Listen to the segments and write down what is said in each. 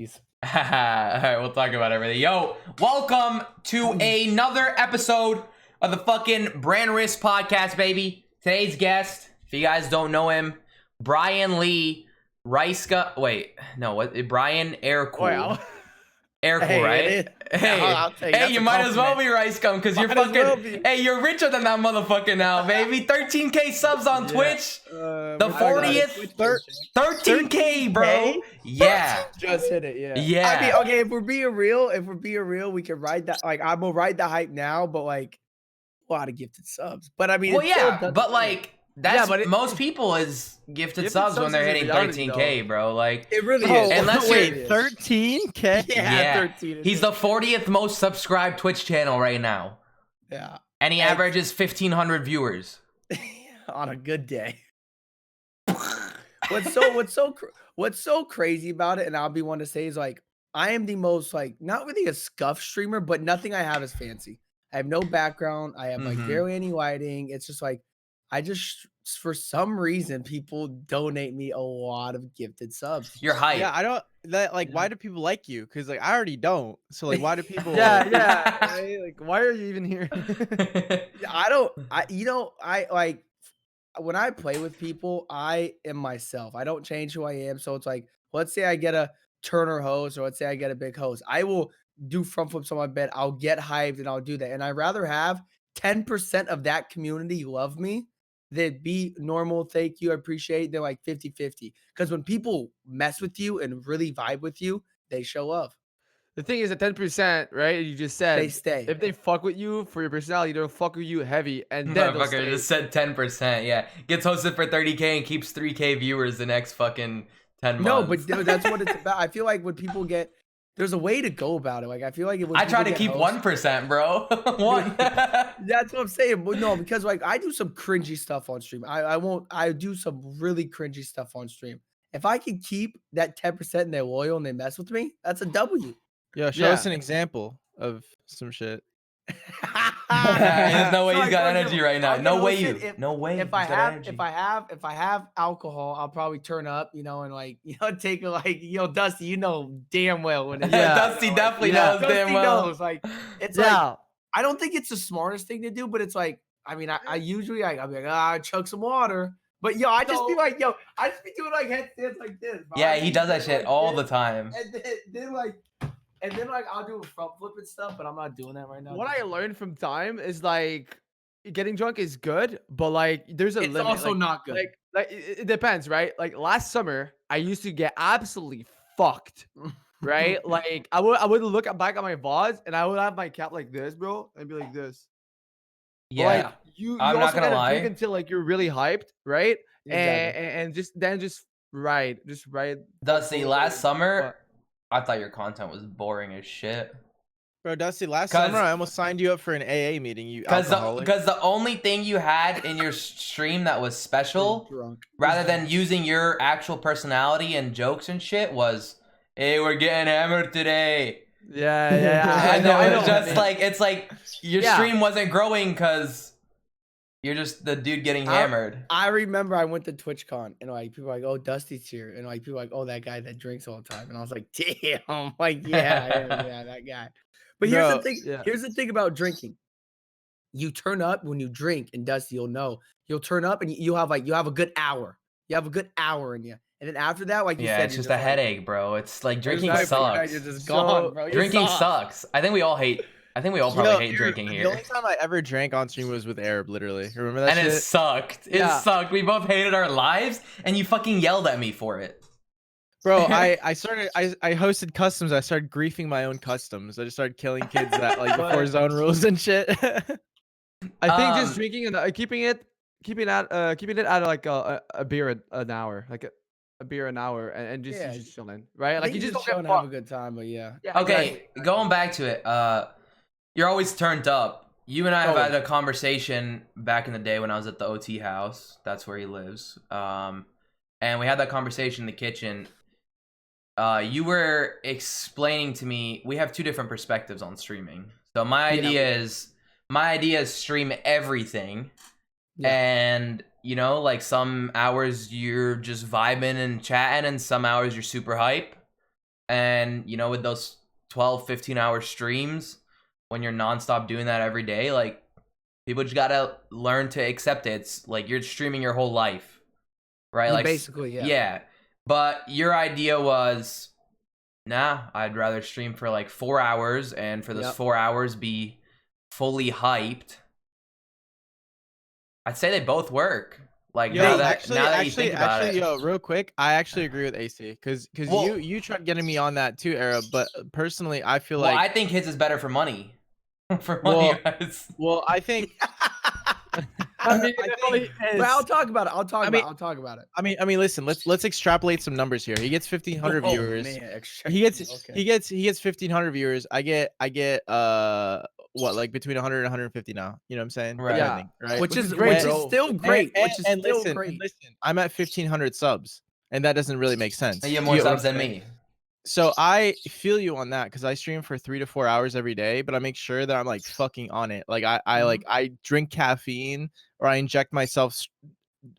All right, we'll talk about everything. Yo, welcome to another episode of the fucking Brand Risk Podcast, baby. Today's guest, if you guys don't know him, Brian Lee Riceca. Wait, no, what? Brian Aircool. Aircool, Hey, right? Hey, you might as well be Ricecum because you're fucking. Hey, you're richer than that motherfucker now, baby. 13K subs on Twitch. The 40th, 13K, bro. Yeah, just hit it. Yeah. Yeah. I mean, okay, if we're being real, we can ride that. Like, I'm gonna ride the hype now, but like, a lot of gifted subs. But I mean, well, it still yeah, doesn't but matter. like. That's but most people is gifted subs when they're hitting 13K, bro. Like it really is. Unless wait, 13K? Yeah, 13. He's the 40th most subscribed Twitch channel right now. Yeah. And he averages 1,500 viewers. On a good day. What's so crazy about it, and I'll be one to say, is like, I am the most, like, not really a scuff streamer, but nothing I have is fancy. I have no background. I have like barely any lighting. It's just like, I just, for some reason, people donate me a lot of gifted subs. You're hype. Yeah, I don't why do people like you? Because like I already don't. So like why do people right? Like why are you even here? I like when I play with people, I am myself. I don't change who I am. So it's like, let's say I get a Turner host, or let's say I get a big host. I will do front flips on my bed. I'll get hyped and I'll do that. And I'd rather have 10% of that community love me than be normal, thank you, I appreciate. They're like 50-50. Because when people mess with you and really vibe with you, they show love. The thing is, at 10%, right? You just said They stay. If they fuck with you for your personality, they'll fuck with you heavy, and then they'll Motherfucker stay. just said 10%. Yeah, gets hosted for 30K and keeps 3K viewers the next fucking 10 months. No, but that's what it's about. I feel like when people get, there's a way to go about it. Like, I feel like I try to keep 1%, bro. One. That's what I'm saying. But no, because like I do some cringy stuff on stream. I do some really cringy stuff on stream. If I can keep that 10% and they're loyal and they mess with me, that's a W. Yeah, show us an example of some shit. There's no way he's got energy right now. No way. If I have alcohol, I'll probably turn up, and like, take a, like, Dusty, damn well when it's Dusty definitely knows damn well. Knows, like, it's like, I don't think it's the smartest thing to do, but it's like, I mean, I usually I'll be like, chug some water. But I just be like, I just be doing like headstands like this. Bro. Yeah, he does that shit all the time. And then I'll do a front flip and stuff, but I'm not doing that right now. What I learned from time is like getting drunk is good, but like there's a limit. It's also not good. Like it depends, right? Like last summer, I used to get absolutely fucked, right? Like I would look back at my VODs and I would have my cap like this, bro, and be like this. Yeah, like, you I'm not gonna lie. Drink until like you're really hyped, right? Exactly. And just ride. Dusty, last summer, I thought your content was boring as shit. Bro, Dusty, last summer I almost signed you up for an AA meeting. Because the only thing you had in your stream that was special, rather than using your actual personality and jokes and shit, was, hey, we're getting hammered today. Yeah. I know. It's just like, it's like your stream wasn't growing because you're just the dude getting hammered. I remember I went to TwitchCon and like people were like, oh, Dusty's here, and like people were like, oh, that guy that drinks all the time, and I was like, damn, like yeah, that guy. But here's the thing. Here's the thing about drinking. You turn up when you drink, and Dusty, you'll know. You'll turn up and you have a good hour. You have a good hour in you. And then after that, like you said, it's just a headache, bro. It's like drinking sucks. You're just gone, bro. Drinking sucks. I think we all probably hate drinking here. The only time I ever drank on stream was with Arab, literally. Remember that shit? And it sucked. It sucked. We both hated our lives, and you fucking yelled at me for it. Bro, I hosted customs. I started griefing my own customs. I just started killing kids that like before zone rules and shit. I think just drinking and keeping it at like a beer an hour, like a beer an hour, and just chilling, right? Like you just don't have a good time, but yeah. Okay, going back to it, you're always turned up. You and I have had a conversation back in the day when I was at the OT house. That's where he lives. And we had that conversation in the kitchen. You were explaining to me, we have two different perspectives on streaming. So my idea is stream everything. And like some hours you're just vibing and chatting, and some hours you're super hype. And you know, with those 12, 15-hour streams, when you're nonstop doing that every day, like people just gotta learn to accept it. It's like you're streaming your whole life, right? Like basically, yeah. Yeah. But your idea was, nah, I'd rather stream for like 4 hours and for those 4 hours be fully hyped. I'd say they both work. Like now that you think about it. Yo, real quick, I actually agree with AC because you tried getting me on that too, Arab. But personally, I feel like I think his is better for money. For well, money guys. Well, I think. I mean, but I'll talk about it. I'll talk about it. I mean, listen. Let's extrapolate some numbers here. He gets 1,500 viewers. Man, he gets 1,500 viewers. I get what, like between 100 and 150 now. You know what I'm saying? Right. Yeah. Right. Which is great. Still great. Listen, I'm at 1,500 subs, and that doesn't really make sense. You have more subs than me. So I feel you on that because I stream for 3 to 4 hours every day, but I make sure that I'm like fucking on it. Like I drink caffeine or I inject myself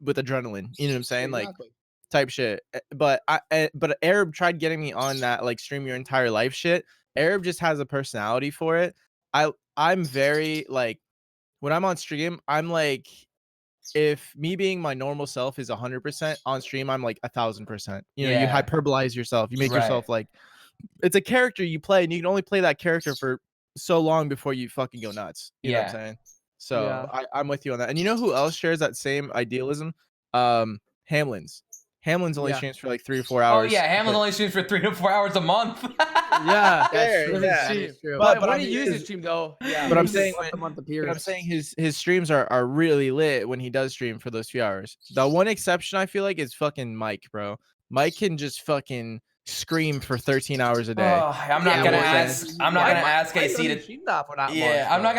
with adrenaline. You know what I'm saying? Exactly. Like type shit. But Arab tried getting me on that like stream your entire life shit. Arab just has a personality for it. I'm very like when I'm on stream, I'm like if me being my normal self is 100% on stream, I'm like 1,000%. You know, you hyperbolize yourself. You make yourself like it's a character you play, and you can only play that character for so long before you fucking go nuts. You know what I'm saying? So I'm with you on that. And you know who else shares that same idealism? Hamlin's. Hamlin's only streams for like 3 or 4 hours. Oh yeah, Hamlin only streams for 3 to 4 hours a month. That's true. But when he uses stream though, but I'm saying his streams are really lit when he does stream for those few hours. The one exception I feel like is fucking Mike, bro. Mike can just fucking scream for 13 hours a day. I'm not gonna ask AC to. I'm not gonna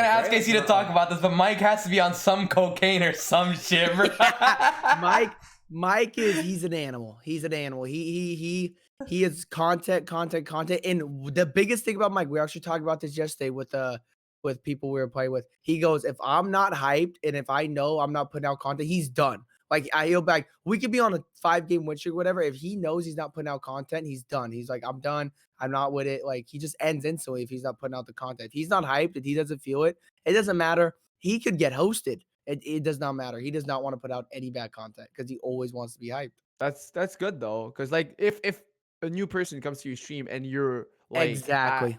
ask AC to talk about this, but Mike has to be on some cocaine or some shit. Mike he's an animal. He's an animal. He is content. And the biggest thing about Mike, we actually talked about this yesterday with people we were playing with. He goes, if I'm not hyped and if I know I'm not putting out content, he's done. Like he'll back. We could be on a 5-game win streak, whatever. If he knows he's not putting out content, he's done. He's like, I'm done. I'm not with it. Like he just ends instantly if he's not putting out the content. If he's not hyped, if he doesn't feel it, it doesn't matter. He could get hosted. It does not matter. He does not want to put out any bad content because he always wants to be hyped. That's good though, because like if a new person comes to your stream and you're like exactly.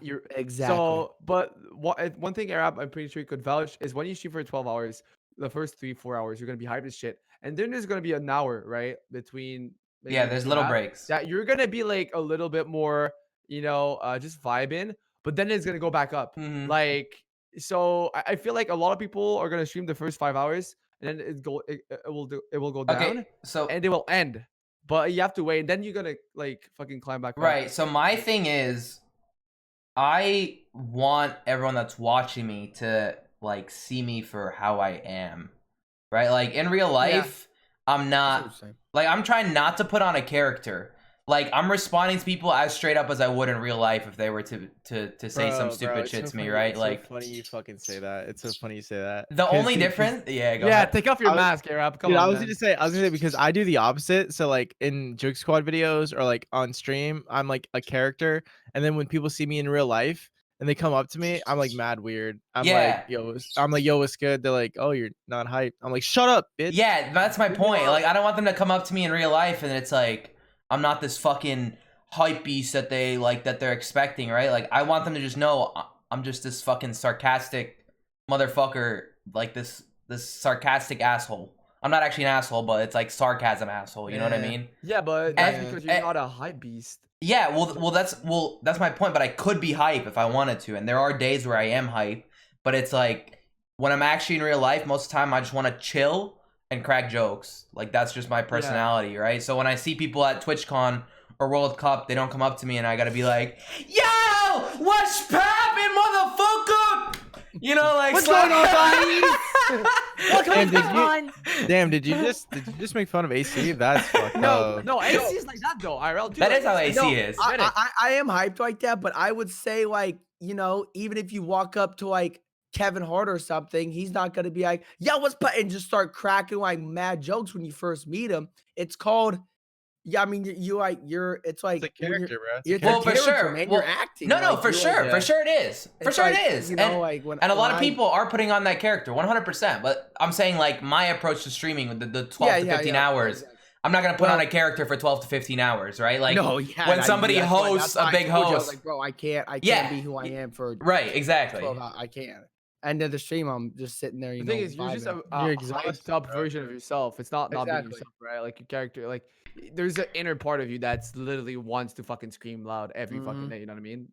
So, but one thing Arab I'm pretty sure you could vouch is when you stream for 12 hours, the first 3-4 hours you're gonna be hyped as shit, and then there's gonna be an hour right between. There's little breaks. Yeah, you're gonna be like a little bit more, just vibing, but then it's gonna go back up. Like. So I feel like a lot of people are gonna stream the first 5 hours and then it will go down. And it will end. But you have to wait, and then you're gonna like fucking climb back up. Right. So my thing is, I want everyone that's watching me to like see me for how I am. Right? Like in real life, I'm not like I'm trying not to put on a character. Like I'm responding to people as straight up as I would in real life if they were to say some stupid shit to me, right? It's like so funny you fucking say that. It's so funny you say that. The only difference, go ahead. Take off your mask, Arab. Come on. I was gonna say because I do the opposite. So like in Joke Squad videos or like on stream, I'm like a character, and then when people see me in real life and they come up to me, I'm like mad weird. I'm like, yo, what's good? They're like, oh, you're not hyped. I'm like, shut up, bitch. Yeah, that's my point. Like I don't want them to come up to me in real life and it's like I'm not this fucking hype beast that they're expecting, right? Like I want them to just know I'm just this fucking sarcastic motherfucker, like this sarcastic asshole. I'm not actually an asshole, but it's like sarcasm asshole, you know what I mean? Yeah, but that's because you're not a hype beast. Yeah, well that's my point, but I could be hype if I wanted to, and there are days where I am hype, but it's like when I'm actually in real life, most of the time I just want to chill and crack jokes. Like that's just my personality, right? So when I see people at TwitchCon or World Cup, they don't come up to me and I gotta be like, yo, what's poppin', motherfucker? You know, like what's going on, buddy? Damn, did you just make fun of AC? That's fucked up. No, AC is like that though. IRL, that is how AC is. I am hyped like that, but I would say like, even if you walk up to like Kevin Hart or something, he's not going to be like, yo, what's and just start cracking like mad jokes when you first meet him. It's called Yeah, I mean, it's like It's a when character, bro. It's a you're Well, character. for sure. man. Well, You're acting. no, Like, for you, sure, like, for sure it is. For it's sure like, it is. you know, and like when and a lot when of people are putting on that character, 100%. But I'm saying like my approach to streaming with the 12 yeah, to yeah, 15 yeah, hours. exactly. I'm not gonna put on Well, a character for 12 to 15 hours, right? Like no, yeah. when somebody hosts a big I was host, like, bro, I can't yeah, be who I am for right, exactly. 12 hours. I can't. End of the stream, I'm just sitting there, The thing is, you're just vibing. You're a exhausted, hyped up bro. version of yourself. It's not being Exactly. yourself, right? Like your character, like there's an inner part of you that's literally wants to fucking scream loud every fucking Mhm. day. You know what I mean?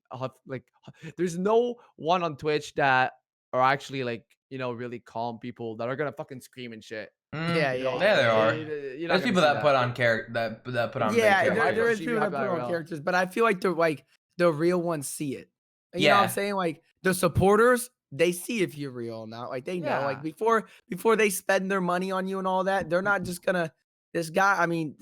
There's no one on Twitch that are actually like really calm people that are gonna fucking scream and shit. Yeah, You know, yeah, Yeah, there are. You're not There's gonna people see that put that. on character that put on big Yeah, You're hyped there up characters. is stream, people you're that hyped put up on IRL. characters, but I feel like the real ones see it. You know what I'm Yeah. saying? Like the supporters, they see if you're real or not. Like they know. Like Yeah. before they spend their money on you and all that, they're not just gonna. This guy, I mean,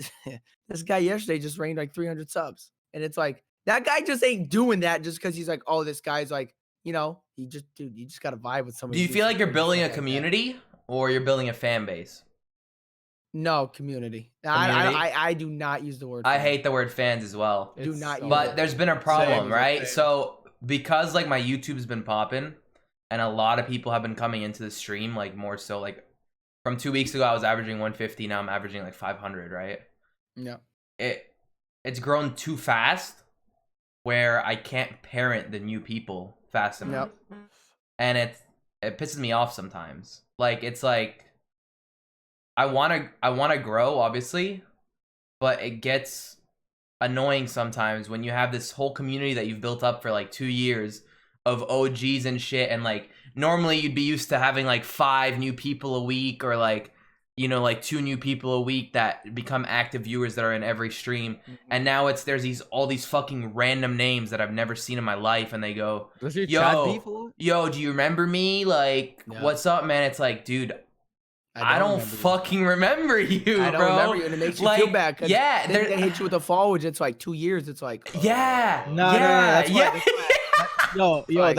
this guy yesterday just reigned like 300 subs, and it's like that guy just ain't doing that just because he's like, oh, this guy's like, he just, dude, you just gotta vibe with somebody. Do you do feel some like you're crazy building stuff a like that. community or you're building a fan base? No community. Community? I do not use the word. I fan. hate the word fans as well. Do It's not so use But it. there's been a problem, Same, right? same. So because like my YouTube's been popping and a lot of people have been coming into the stream, like more so like from 2 weeks ago I was averaging 150, now I'm averaging like 500, right? No. It's grown too fast where I can't parent the new people fast enough. Yep. And it pisses me off sometimes. Like it's like I wanna grow, obviously, but it gets annoying sometimes when you have this whole community that you've built up for like 2 years of OGs and shit, and like normally you'd be used to having like 5 new people a week or like like 2 new people a week that become active viewers that are in every stream. And now there's all these fucking random names that I've never seen in my life, and they go, Does your chat beef a yo, lot? yo, do you remember me? Like, Yeah. what's up, man? It's like, dude, I don't remember you. fucking remember you, I don't bro. remember you, and it makes you feel Like, bad. 'Cause yeah, then they hit you with a fall, which it's like 2 years. It's like, yeah, No, yeah, that's why. yeah. That's why yo, like-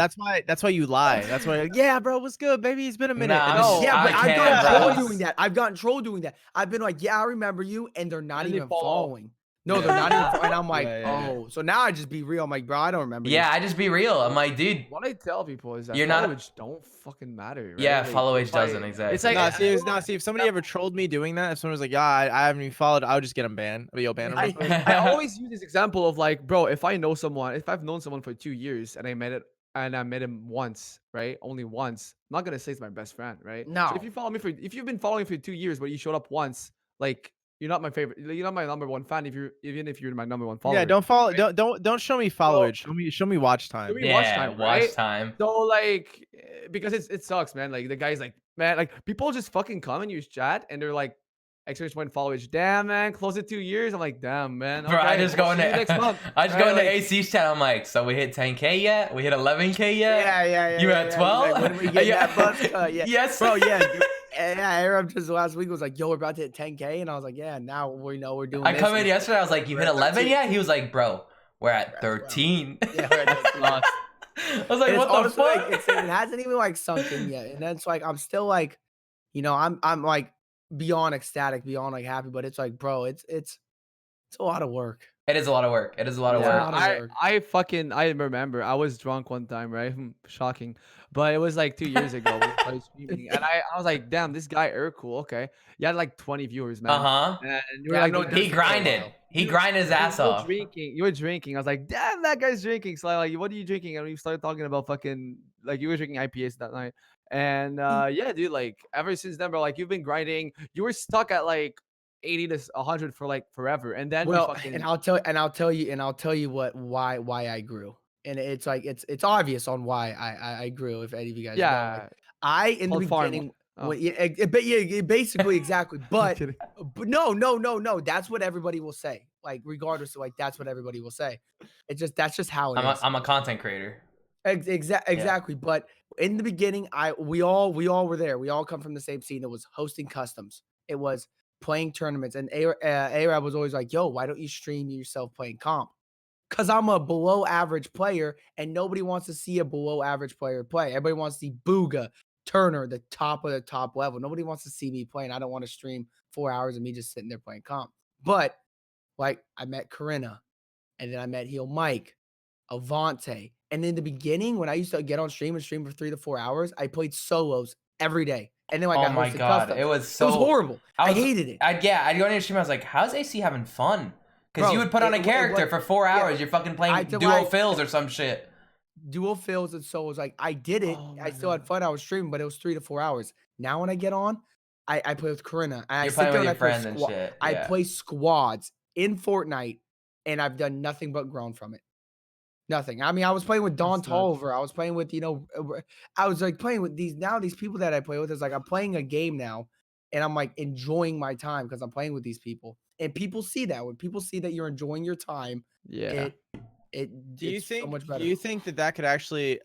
that's why you lie. That's why. Like, yeah, bro, what's good, baby? It's been a minute. Nah, And no, then- yeah, but I I've can't, gotten bro. trolled doing that. I've gotten trolled doing that. I've been like, yeah, I remember you, and they're not And they even fall. following. No, they're not even. And I'm like, Yeah. oh, so now I just be real. I'm like, bro, I don't remember. you. Yeah, I just be real. I'm like, dude, What I tell people is that You're not- followage don't fucking matter. Right? yeah, Like, follow age if I- doesn't exactly. It's like See, if somebody ever trolled me doing that, if someone was like, yeah, I haven't even followed, I would just get them banned. Yo, ban them. real quick. I always use this example of like, bro, if I've known someone for 2 years and I met him once, right? Only once. I'm not gonna say it's my best friend, right? So No. if you've been following for 2 years, but you showed up once, like you're not my favorite. You're not my number one fan. Even if you're my number one follower. Yeah, don't follow. right? Don't show me followers. Show me watch time. Show me watch yeah, time, watch right? time. So like, because it sucks, man. Like the guy's like, man, like people just fucking come and use chat and they're like, exclamation point followage. Damn, man, close to 2 years. I'm like, damn, man. Bro, I okay, just go we'll into see you next month. I just right? go into Like, AC's chat. I'm like, so we hit 10K yet? We hit 11K yet? Yeah. You yeah, at yeah. 12? Like, when we get Yeah. that buzz cut, yeah. Yes. Bro, yeah. Dude. Yeah, Arab just last week was like, yo, we're about to hit 10K. And I was like, yeah, now we know we're doing I this. come in And- yesterday. I was like, you We're hit at 11 13. yet? He was like, bro, we're at We're at 13. Yeah, we're at 13. I was like, And what the honestly, fuck? like, it hasn't even like sunk in yet. And that's like, I'm still like, I'm like beyond ecstatic, beyond like happy, but it's like, bro, it's a lot of work. It is a lot of work. It is a lot of Yeah. work. lot of work. I remember I was drunk one time, right? Shocking, but it was like 2 years ago when I was streaming, and I was like, damn, this guy Aircool, okay, he had like 20 viewers, man. Uh-huh. And you were Yeah, like, no, "Dude, He That's grinded. wild. He grinded his ass you were off. drinking. You were drinking. I was like, damn, that guy's drinking. So like, what are you drinking? And we started talking about fucking like you were drinking IPAs that night. And yeah, dude, like ever since then, bro, like you've been grinding. You were stuck at like 80 to 100 for like forever, and then Well, you fucking and I'll tell you why I grew. And it's like it's obvious on why I grew. If any of you guys know, yeah. like, in the Called farm- beginning, oh. basically exactly. I'm But kidding. no. That's what everybody will say. Like regardless of like that's what everybody will say. That's just how it is. I'm a content creator. Exactly. But in the beginning, we all were there. We all come from the same scene. It was hosting customs. It was playing tournaments. And Arab was always like, yo, why don't you stream yourself playing comp? Because I'm a below average player and nobody wants to see a below average player play. Everybody wants to see Booga, Turner, the top of the top level. Nobody wants to see me playing. I don't want to stream 4 hours of me just sitting there playing comp. But Like I met Corinna, and then I met Heel Mike, Avante. And in the beginning, when I used to get on stream and stream for 3 to 4 hours, I played solos every day. And then like Oh I my hosted god, customs. it was It so was horrible. I was hated it. I'd go on your stream. I was like, how's AC having fun? Because you Bro, would put on a character for 4 yeah, hours. You're fucking I playing did duo like fills or some shit. dual fills and solos. Like I did it. Oh I my still had God. fun. I was streaming, but it was 3 to 4 hours. Now when I get on, I play with Corinna. And I You're sit playing there with and your I play friends and shit. I Yeah. play squads in Fortnite, and I've done nothing but grown from it. Nothing. I mean, I was playing with Don That's nuts. Tolliver. I was playing with, I was like playing with these people that I play with. It's like I'm playing a game now, and I'm like enjoying my time because I'm playing with these people. And people see that. When people see that you're enjoying your time, Yeah. it's so much better. Do you think that could actually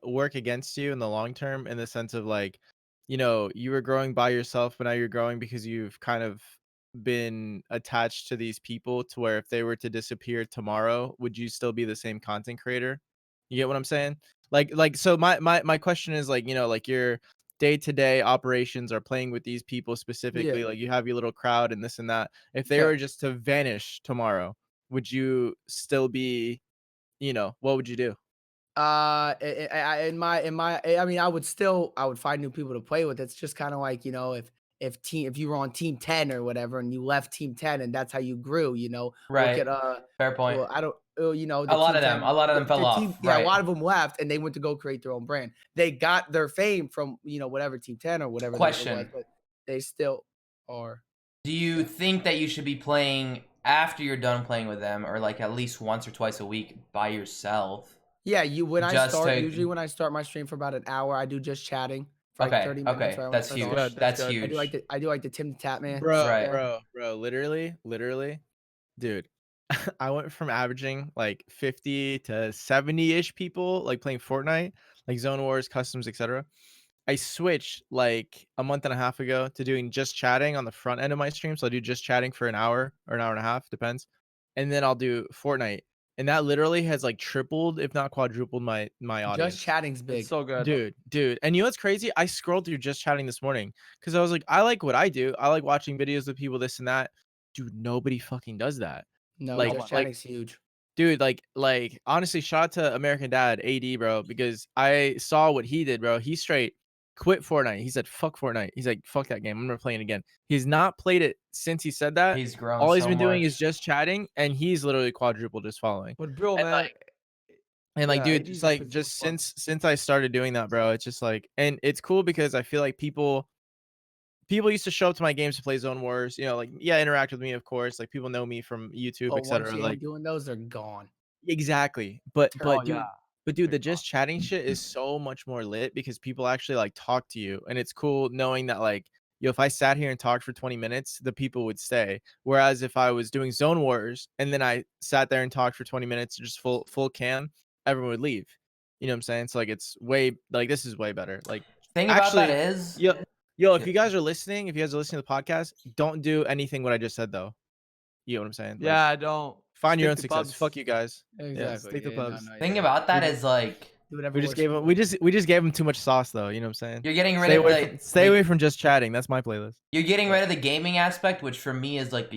work against you in the long term, in the sense of like, you were growing by yourself, but now you're growing because you've kind of been attached to these people, to where if they were to disappear tomorrow, would you still be the same content creator? You get what I'm saying? Like so my question is like, like your day-to-day operations are playing with these people specifically, Yeah. like you have your little crowd and this and that. If they Yeah. were just to vanish tomorrow, would you still be, what would you do? I mean, I would find new people to play with. It's just kind of like, if you were on team 10 or whatever and you left team 10 and that's how you grew, look Right. at Fair point. well, I don't A lot of them fell off. yeah, Right. a lot of them left and they went to go create their own brand. They got their fame from, whatever team 10 or whatever it was, Question. but they still are. Do you think that you should be playing after you're done playing with them, or like at least once or twice a week by yourself? Yeah, when I Just start, to- usually when I start my stream for about an hour, I do just chatting for like 30 minutes. Okay, right when I that's start. huge. Good, That's that's good. huge. I do like the Tim the Tap Man. Bro, Right. bro, literally, dude. I went from averaging like 50 to 70-ish people like playing Fortnite, like Zone Wars, customs, etc. I switched like a month and a half ago to doing just chatting on the front end of my stream. So I do just chatting for an hour or an hour and a half, depends. And then I'll do Fortnite. And that literally has like tripled, if not quadrupled my audience. Just chatting's big. It's so good. Dude. And you know what's crazy? I scrolled through just chatting this morning because I was like, I like what I do. I like watching videos of people, this and that. Dude, nobody fucking does that. No, like- just chatting's huge. Dude, like honestly, shout out to American Dad, AD, bro, because I saw what he did, bro. He straight quit Fortnite. He said, fuck Fortnite. He's like, fuck that game. I'm never playing it again. He's not played it since he said that. He's grown. All he's so been doing is much. just chatting, and he's literally quadrupled his following. But bro, And, man, like- And like, yeah, dude, AD's just just like been so just fun. since I started doing that, bro, it's just like, and it's cool because I feel like people used to show up to my games to play Zone Wars, like, yeah, interact with me, of course, like people know me from YouTube, But once etc. you Like, ain't doing those, they're gone. exactly. But Oh, dude, yeah. but dude, the Big just chatting shit is so much more lit because people actually like talk to you, and it's cool knowing that like, if I sat here and talked for 20 minutes, the people would stay. Whereas if I was doing Zone Wars and then I sat there and talked for 20 minutes, just full cam, everyone would leave. You know what I'm saying? So like, it's way like, this is way better. Like, Thing about that actually, is, yo, if you guys are listening, to the podcast, don't do anything what I just said though. You know what I'm saying? Like, Yeah, I don't. find your own Stick to success. pubs. Fuck you guys. Exactly. stick to pubs. thing about that is like, Do whatever We just works gave for him. you. We just gave him too much sauce, though. You know what I'm saying? you're getting rid Stay of away the from, stay away from just chatting. That's my playlist. You're getting rid of the gaming aspect, which for me is like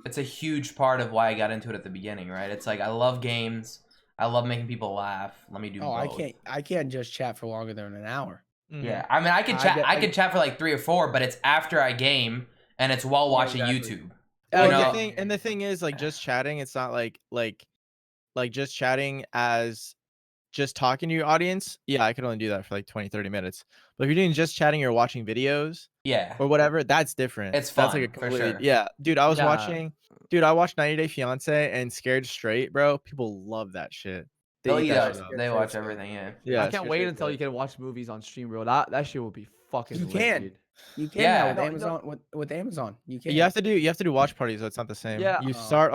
it's a huge part of why I got into it at the beginning, right? It's like I love games. I love making people laugh. Let me do Oh, both. I can't just chat for longer than an hour. Yeah, I mean, I could chat. I could chat for like 3 or 4, but it's after I game and it's while watching exactly. YouTube. Well, You know? the thing is, like, just chatting. It's not like just chatting as just talking to your audience. Yeah, I could only do that for like 20-30 minutes. But if you're doing just chatting or watching videos Yeah, or whatever, that's different. It's That's like a fun, for completely, sure. yeah, dude. I was Yeah. watching. Dude, I watched 90 Day Fiance and Scared Straight, bro. People love that shit. They they'll eat eat that up. shit up. They watch everything. Yeah. Yeah, I can't Scared wait Straight's until lit. you can watch movies on stream, bro. That shit will be fucking You lit, can. dude. You can Yeah. now with No, Amazon. With Amazon, you can. You have to do watch parties, so it's not the same. Yeah. You start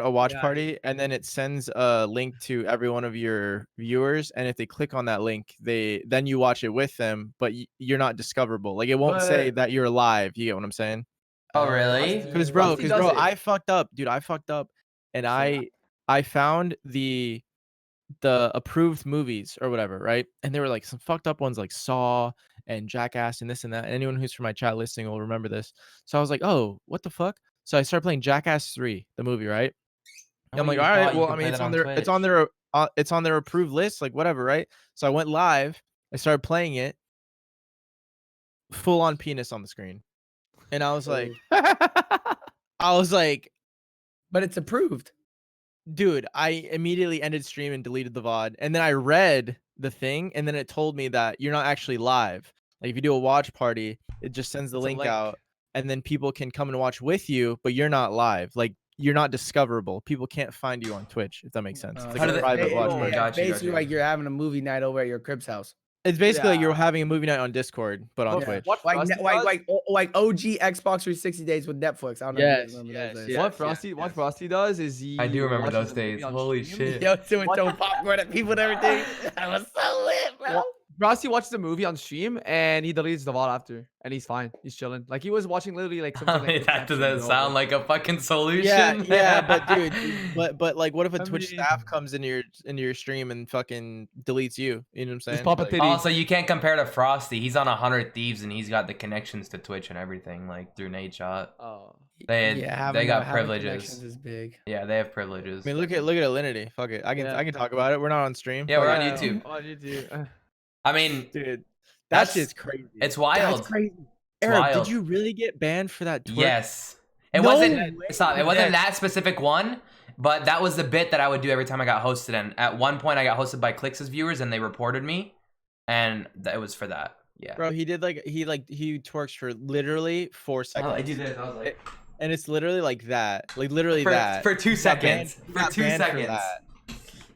a watch Yeah. party, and then it sends a link to every one of your viewers, and if they click on that link, then you watch it with them, but you're not discoverable. Like, it won't say But- that you're live. You get what I'm saying? Oh, really? Because Rusty does it. I fucked up, dude. I fucked up, and I found the approved movies or whatever, right? And they were like some fucked up ones like Saw and Jackass and this and that. Anyone who's from my chat listening will remember this. So I was like, oh, what the fuck? So I started playing Jackass 3, the movie, right? Oh, I'm like, you all right, thought you well, could I mean, play it's that on on their, Twitch. it's on their approved list, like whatever, right? So I went live. I started playing it, full on penis on the screen, and I was like, but it's approved. dude, I immediately ended stream and deleted the VOD, and then I read the thing, and then it told me that you're not actually live. Like if you do a watch party, it just sends the It's a link link. out, and then people can come and watch with you, but you're not live. Like you're not discoverable. People can't find you on Twitch, if that makes sense. It's How like do a they- private watch Oh, party. Got It's you, got basically you. like you're having a movie night over at your crib's house. It's basically like you're Yeah. having a movie night on Discord, but on Well, Twitch. What Like Frosty like does- like OG Xbox 360 days with Netflix. I don't know if you guys remember those days. what Frosty does is he I do remember watches those a movie days. on Holy stream. shit. Yo, doing What- throwing popcorn at people and everything. That was so lit, bro. Frosty watches a movie on stream and he deletes the VOD after, and he's fine. He's chilling. Like he was watching literally like something like That Inception, doesn't bro. sound like a fucking solution. Yeah, but dude, but like, what if a I Twitch mean- staff comes into your stream and fucking deletes you? You know what I'm saying? Just pop a Like, titty. Also, you can't compare to Frosty. He's on 100 Thieves and he's got the connections to Twitch and everything, like through Nate Shot. Oh. They having got having privileges. connections is big. Yeah, they have privileges. I mean, look at Alinity. Fuck it, I can Yeah. I can talk about it. We're not on stream. Yeah, we're Fuck on it. YouTube. On YouTube. I mean, Dude. That's- That shit's crazy. it's wild. That's crazy. It's Eric, wild. did you really get banned for that twerk? Yes. It No wasn't way. stop. It wasn't that specific one, but that was the bit that I would do every time I got hosted. And at one point, I got hosted by Clix's viewers, and they reported me, and it was for that. Yeah. Bro, he twerks for literally 4 seconds. I do this. I was like, And it's literally like that. Like literally that. for 2 He got banned- seconds. he For got 2 banned for seconds. that.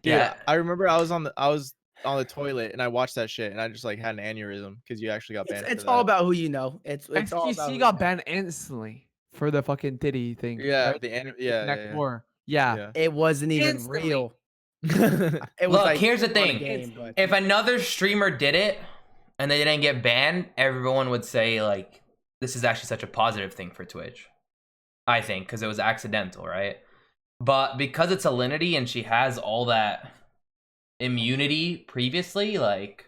Dude, Yeah. I remember I was on the toilet and I watched that shit and I just like had an aneurysm because you actually got banned. It's for all that. about who you know. It's all about. who XQC you got know. banned instantly for the fucking titty thing. Yeah, right? yeah. Connect More. Yeah. Yeah. It wasn't even Instantly. real. It was Look, like here's the on a thing. game, but- If another streamer did it and they didn't get banned, everyone would say like, this is actually such a positive thing for Twitch. I think because it was accidental, right? But because it's Alinity and she has all that immunity previously, like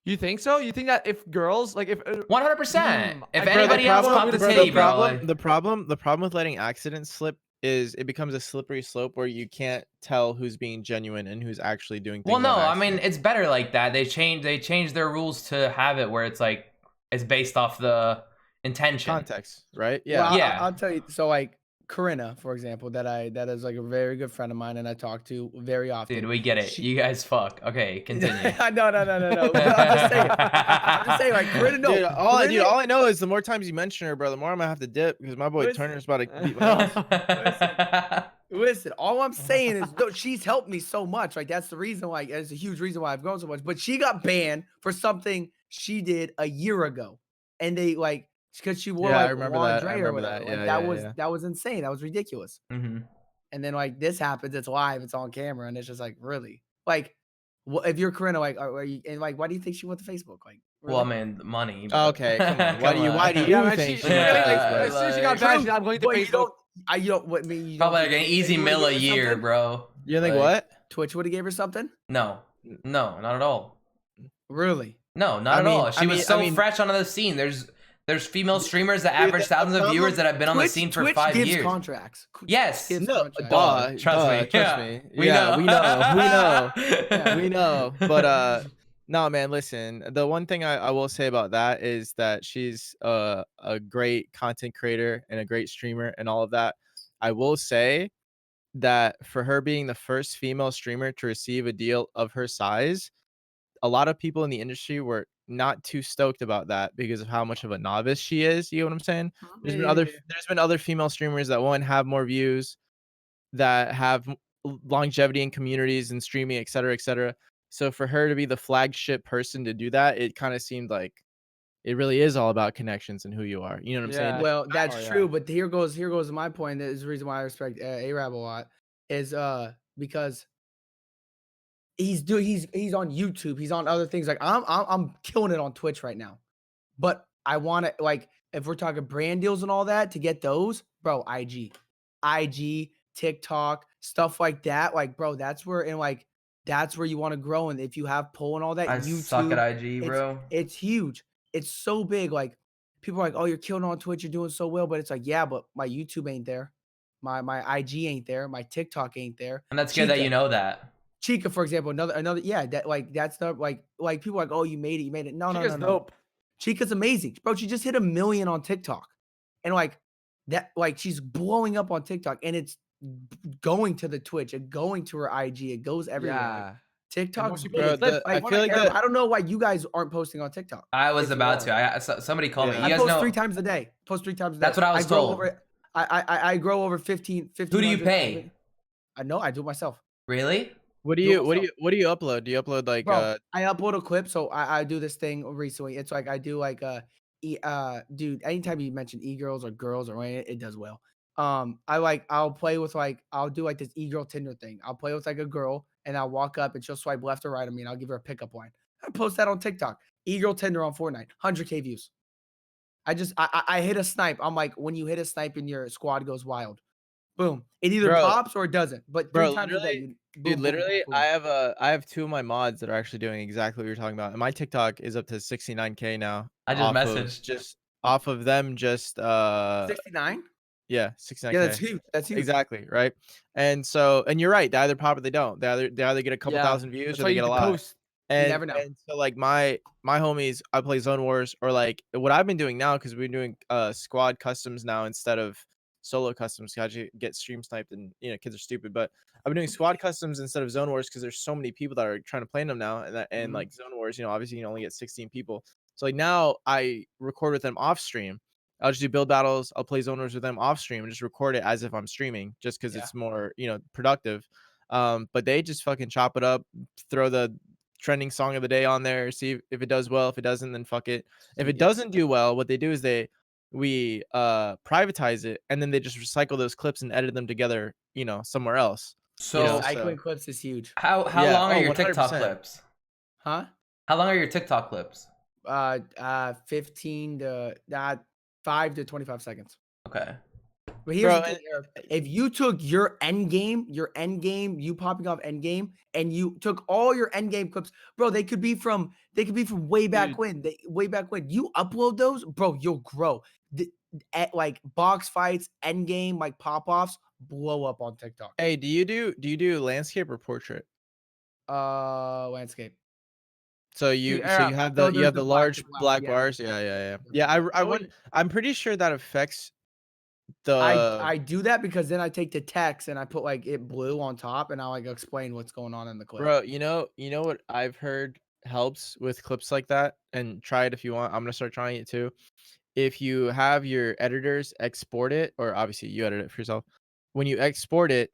You think so? You think that if girls like if 100%. If Bro, anybody else problem- popped a bro, titty, bro, like, the problem with letting accidents slip is it becomes a slippery slope where you can't tell who's being genuine and who's actually doing things. well, no, on I mean accident. it's better like that. They changed their rules to have it where it's like it's based off the intention. context, right? Yeah. Well, Yeah. I'll tell you. So like Corinna, for example, that is like a very good friend of mine, and I talk to very often. Dude, we get it. She- You guys fuck. Okay, continue. no. I'm just saying, like Corinna. No, Dude, Corinna- all I know is the more times you mention her, bro, the more I'm gonna have to dip because my boy Listen. Turner's about to beat my ass. Listen, all I'm saying is, no, she's helped me so much. Like that's the reason why. It's a huge reason why I've grown so much. But she got banned for something she did a year ago, and they like because she wore Yeah, I like remember that. I lingerie or remember whatever. that. Like, Yeah, that was insane. That was ridiculous. hmm And then like this happens, it's live, it's on camera, and it's just like really like, if you're Corinna, like, are you, and like, why do you think she went to Facebook? Like, Well, I really? mean, money. Oh, but- okay, come on. Why do you- Come why do on. you Yeah, man, think she she went to got, Facebook? as soon as she got Like- banned, she's like, I'm going to But you Facebook. don't, you don't, what mean? You Probably don't like an think easy Twitch mil a would've gave her year, something? bro. You think Like- what? Twitch would have gave her something? No, not at all. Really? No, not I at mean- all. She I was mean- so I mean- fresh onto the scene. There's female streamers that Dude, average the thousands of problem- viewers that have been on the scene for Twitch 5 gives years. contracts. Yes. Gives No, contracts. duh, Trust me. trust Yeah. me. We Yeah, know. we know. We know. But no, man, listen. The one thing I will say about that is that she's a great content creator and a great streamer and all of that. I will say that for her being the first female streamer to receive a deal of her size, a lot of people in the industry were not too stoked about that because of how much of a novice she is. You know what I'm saying? There's been other female streamers that one have more views, that have longevity in communities and streaming, et cetera, et cetera. So for her to be the flagship person to do that, it kind of seemed like it really is all about connections and who you are. You know what I'm saying? Yeah. Well, that's Oh, yeah. true, but here goes my point. That is the reason why I respect Arab a lot, is because he's on YouTube, he's on other things. Like I'm killing it on Twitch right now, but I want to, like, if we're talking brand deals and all that, to get those, bro, IG, TikTok, stuff like that. Like, bro, that's where you want to grow. And if you have pull and all that, I YouTube, suck at IG, it's- bro. It's huge. It's so big. Like, people are like, oh, you're killing on Twitch, you're doing so well, but it's like, yeah, but my YouTube ain't there, my IG ain't there, my TikTok ain't there. And that's good that you know that. Chica, for example, another, yeah, that like that's not like people are like, oh, you made it. No, Chica's no. dope. Chica's amazing, bro. She just hit 1 million on TikTok, and like that, like she's blowing up on TikTok, and it's going to the Twitch, and going to her IG, it goes everywhere. Like, Yeah. TikTok's she big. Bro, I feel like I don't know why you guys aren't posting on TikTok. I was if you about are. to. Somebody called me. Yeah. You I guys post know 3 times a day. That's what I was told. I grow over 15. Who do you pay? I know I do it myself. Really? What do you upload? Do you upload like Bro, I upload a clip, so I do this thing recently. It's like I do like dude, anytime you mention e-girls or girls or anything, it does well. I'll play with I'll do like this e-girl Tinder thing. I'll play with like a girl and I'll walk up and she'll swipe left or right on me and I'll give her a pickup line. I post that on TikTok. E-girl Tinder on Fortnite, 100K views. I hit a snipe. I'm like, when you hit a snipe and your squad goes wild. Boom. It either pops or it doesn't. But 3 times a day, dude, literally, I have 2 of my mods that are actually doing exactly what you're talking about. And my TikTok is up to 69K now. I just messaged. Off of them 69? Yeah, 69K. Yeah, that's huge. That's huge. Exactly, right? And you're right. They either pop or they don't. They either get a couple thousand views or they get a lot. You never know. And so like my homies, I play Zone Wars, or like what I've been doing now, because we're doing squad customs now instead of solo customs. Cause you get stream sniped and kids are stupid. But I've been doing squad customs instead of Zone Wars because there's so many people that are trying to play them now. And like Zone Wars, obviously you can only get 16 people. So like now I record with them off stream. I'll just do build battles. I'll play Zone Wars with them off stream and just record it as if I'm streaming, just because it's more productive. But they just fucking chop it up, throw the trending song of the day on there, see if it does well. If it doesn't, then fuck it. If it doesn't do well, what they do is we privatize it, and then they just recycle those clips and edit them together, somewhere else. So recycling clips is huge. How long are your 100%. TikTok clips? Huh? How long are your TikTok clips? 15 to 5 to 25 seconds. Okay. But here's the thing, if you took your end game, you popping off end game, and you took all your end game clips, bro, they could be from way back when. You upload those, bro, you'll grow. At like box fights, end game, like pop offs, blow up on TikTok. Hey, do you do landscape or portrait? Landscape. So you have the large black bars. Yeah. I'm pretty sure that affects the. I do that because then I take the text and I put like it blue on top and I like explain what's going on in the clip. Bro, you know what I've heard helps with clips like that, and try it if you want. I'm gonna start trying it too. If you have your editors export it, or obviously you edit it for yourself. When you export it,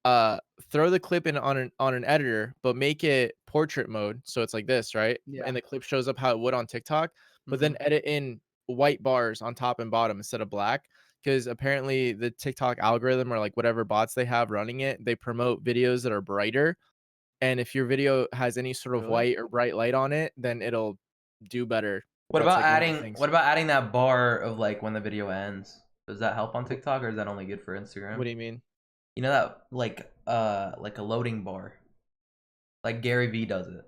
throw the clip in on an editor, but make it portrait mode, so it's like this, right? Yeah. And the clip shows up how it would on TikTok, but then edit in white bars on top and bottom instead of black, because apparently the TikTok algorithm, or like whatever bots they have running it, they promote videos that are brighter, and if your video has any sort of white or bright light on it, then it'll do better. What about adding that bar of like when the video ends? Does that help on TikTok, or is that only good for Instagram? What do you mean? You know that like a loading bar, like Gary V does it.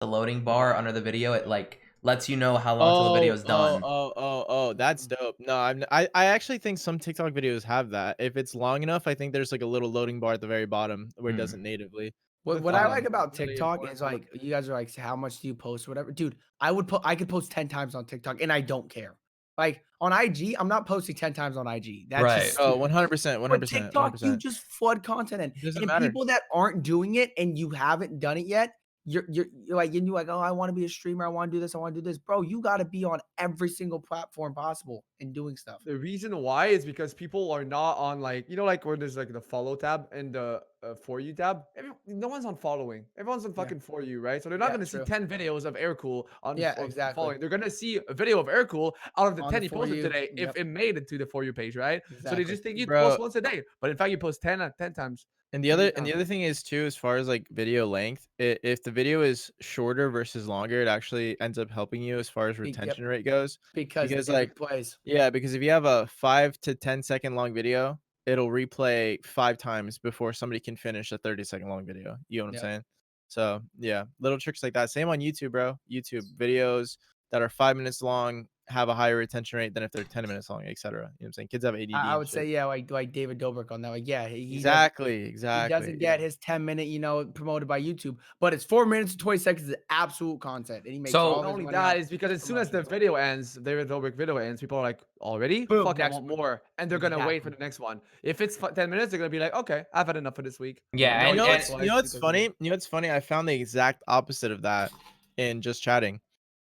The loading bar under the video, it like lets you know how long till the video's done. That's dope. No, I actually think some TikTok videos have that. If it's long enough, I think there's like a little loading bar at the very bottom where it doesn't natively. What I like about TikTok is like you guys are like, how much do you post or whatever, dude? I could post 10 times on TikTok and I don't care. Like on IG, I'm not posting 10 times on IG. That's right. Just 100%. But TikTok, 100%. You just flood content in. And people that aren't doing it and you haven't done it yet, you're like, oh, I want to be a streamer. I want to do this. I want to do this. Bro, you got to be on every single platform possible and doing stuff. The reason why is because people are not on like, like where there's like the follow tab and the for you tab. No one's on following. Everyone's on fucking for you, right? So they're not going to see 10 videos of Aircool on exactly. following. They're going to see a video of Aircool out of the 10 you posted today if it made it to the for you page, right? Exactly. So they just think you post once a day, but in fact you post 10 times. And the other thing is too, as far as like video length, if the video is shorter versus longer, it actually ends up helping you as far as retention rate goes. Because like plays. Yeah, because if you have a 5 to 10 second long video, it'll replay 5 times before somebody can finish a 30-second long video. You know what I'm saying? So yeah, little tricks like that. Same on YouTube, bro. YouTube videos that are 5 minutes long have a higher retention rate than if they're 10 minutes long, etc. You know what I'm saying? Kids have ADD. I and would shit. say, yeah, like David Dobrik on that. Like, yeah, Exactly. he doesn't get his 10-minute, promoted by YouTube, but it's 4 minutes and 20 seconds of absolute content, and he makes So- all Not of Not his only money that off is because as soon as the promotions. video ends, David Dobrik video ends, people are like, already? Boom, Fuck, I next want one. more. And they're going to wait for Exactly. the next one. If it's 10 minutes, they're going to be like, okay, I've had enough for this week. Yeah, No, and- you and- dislike, You know what's because funny? You know what's funny? I found the exact opposite of that in just chatting.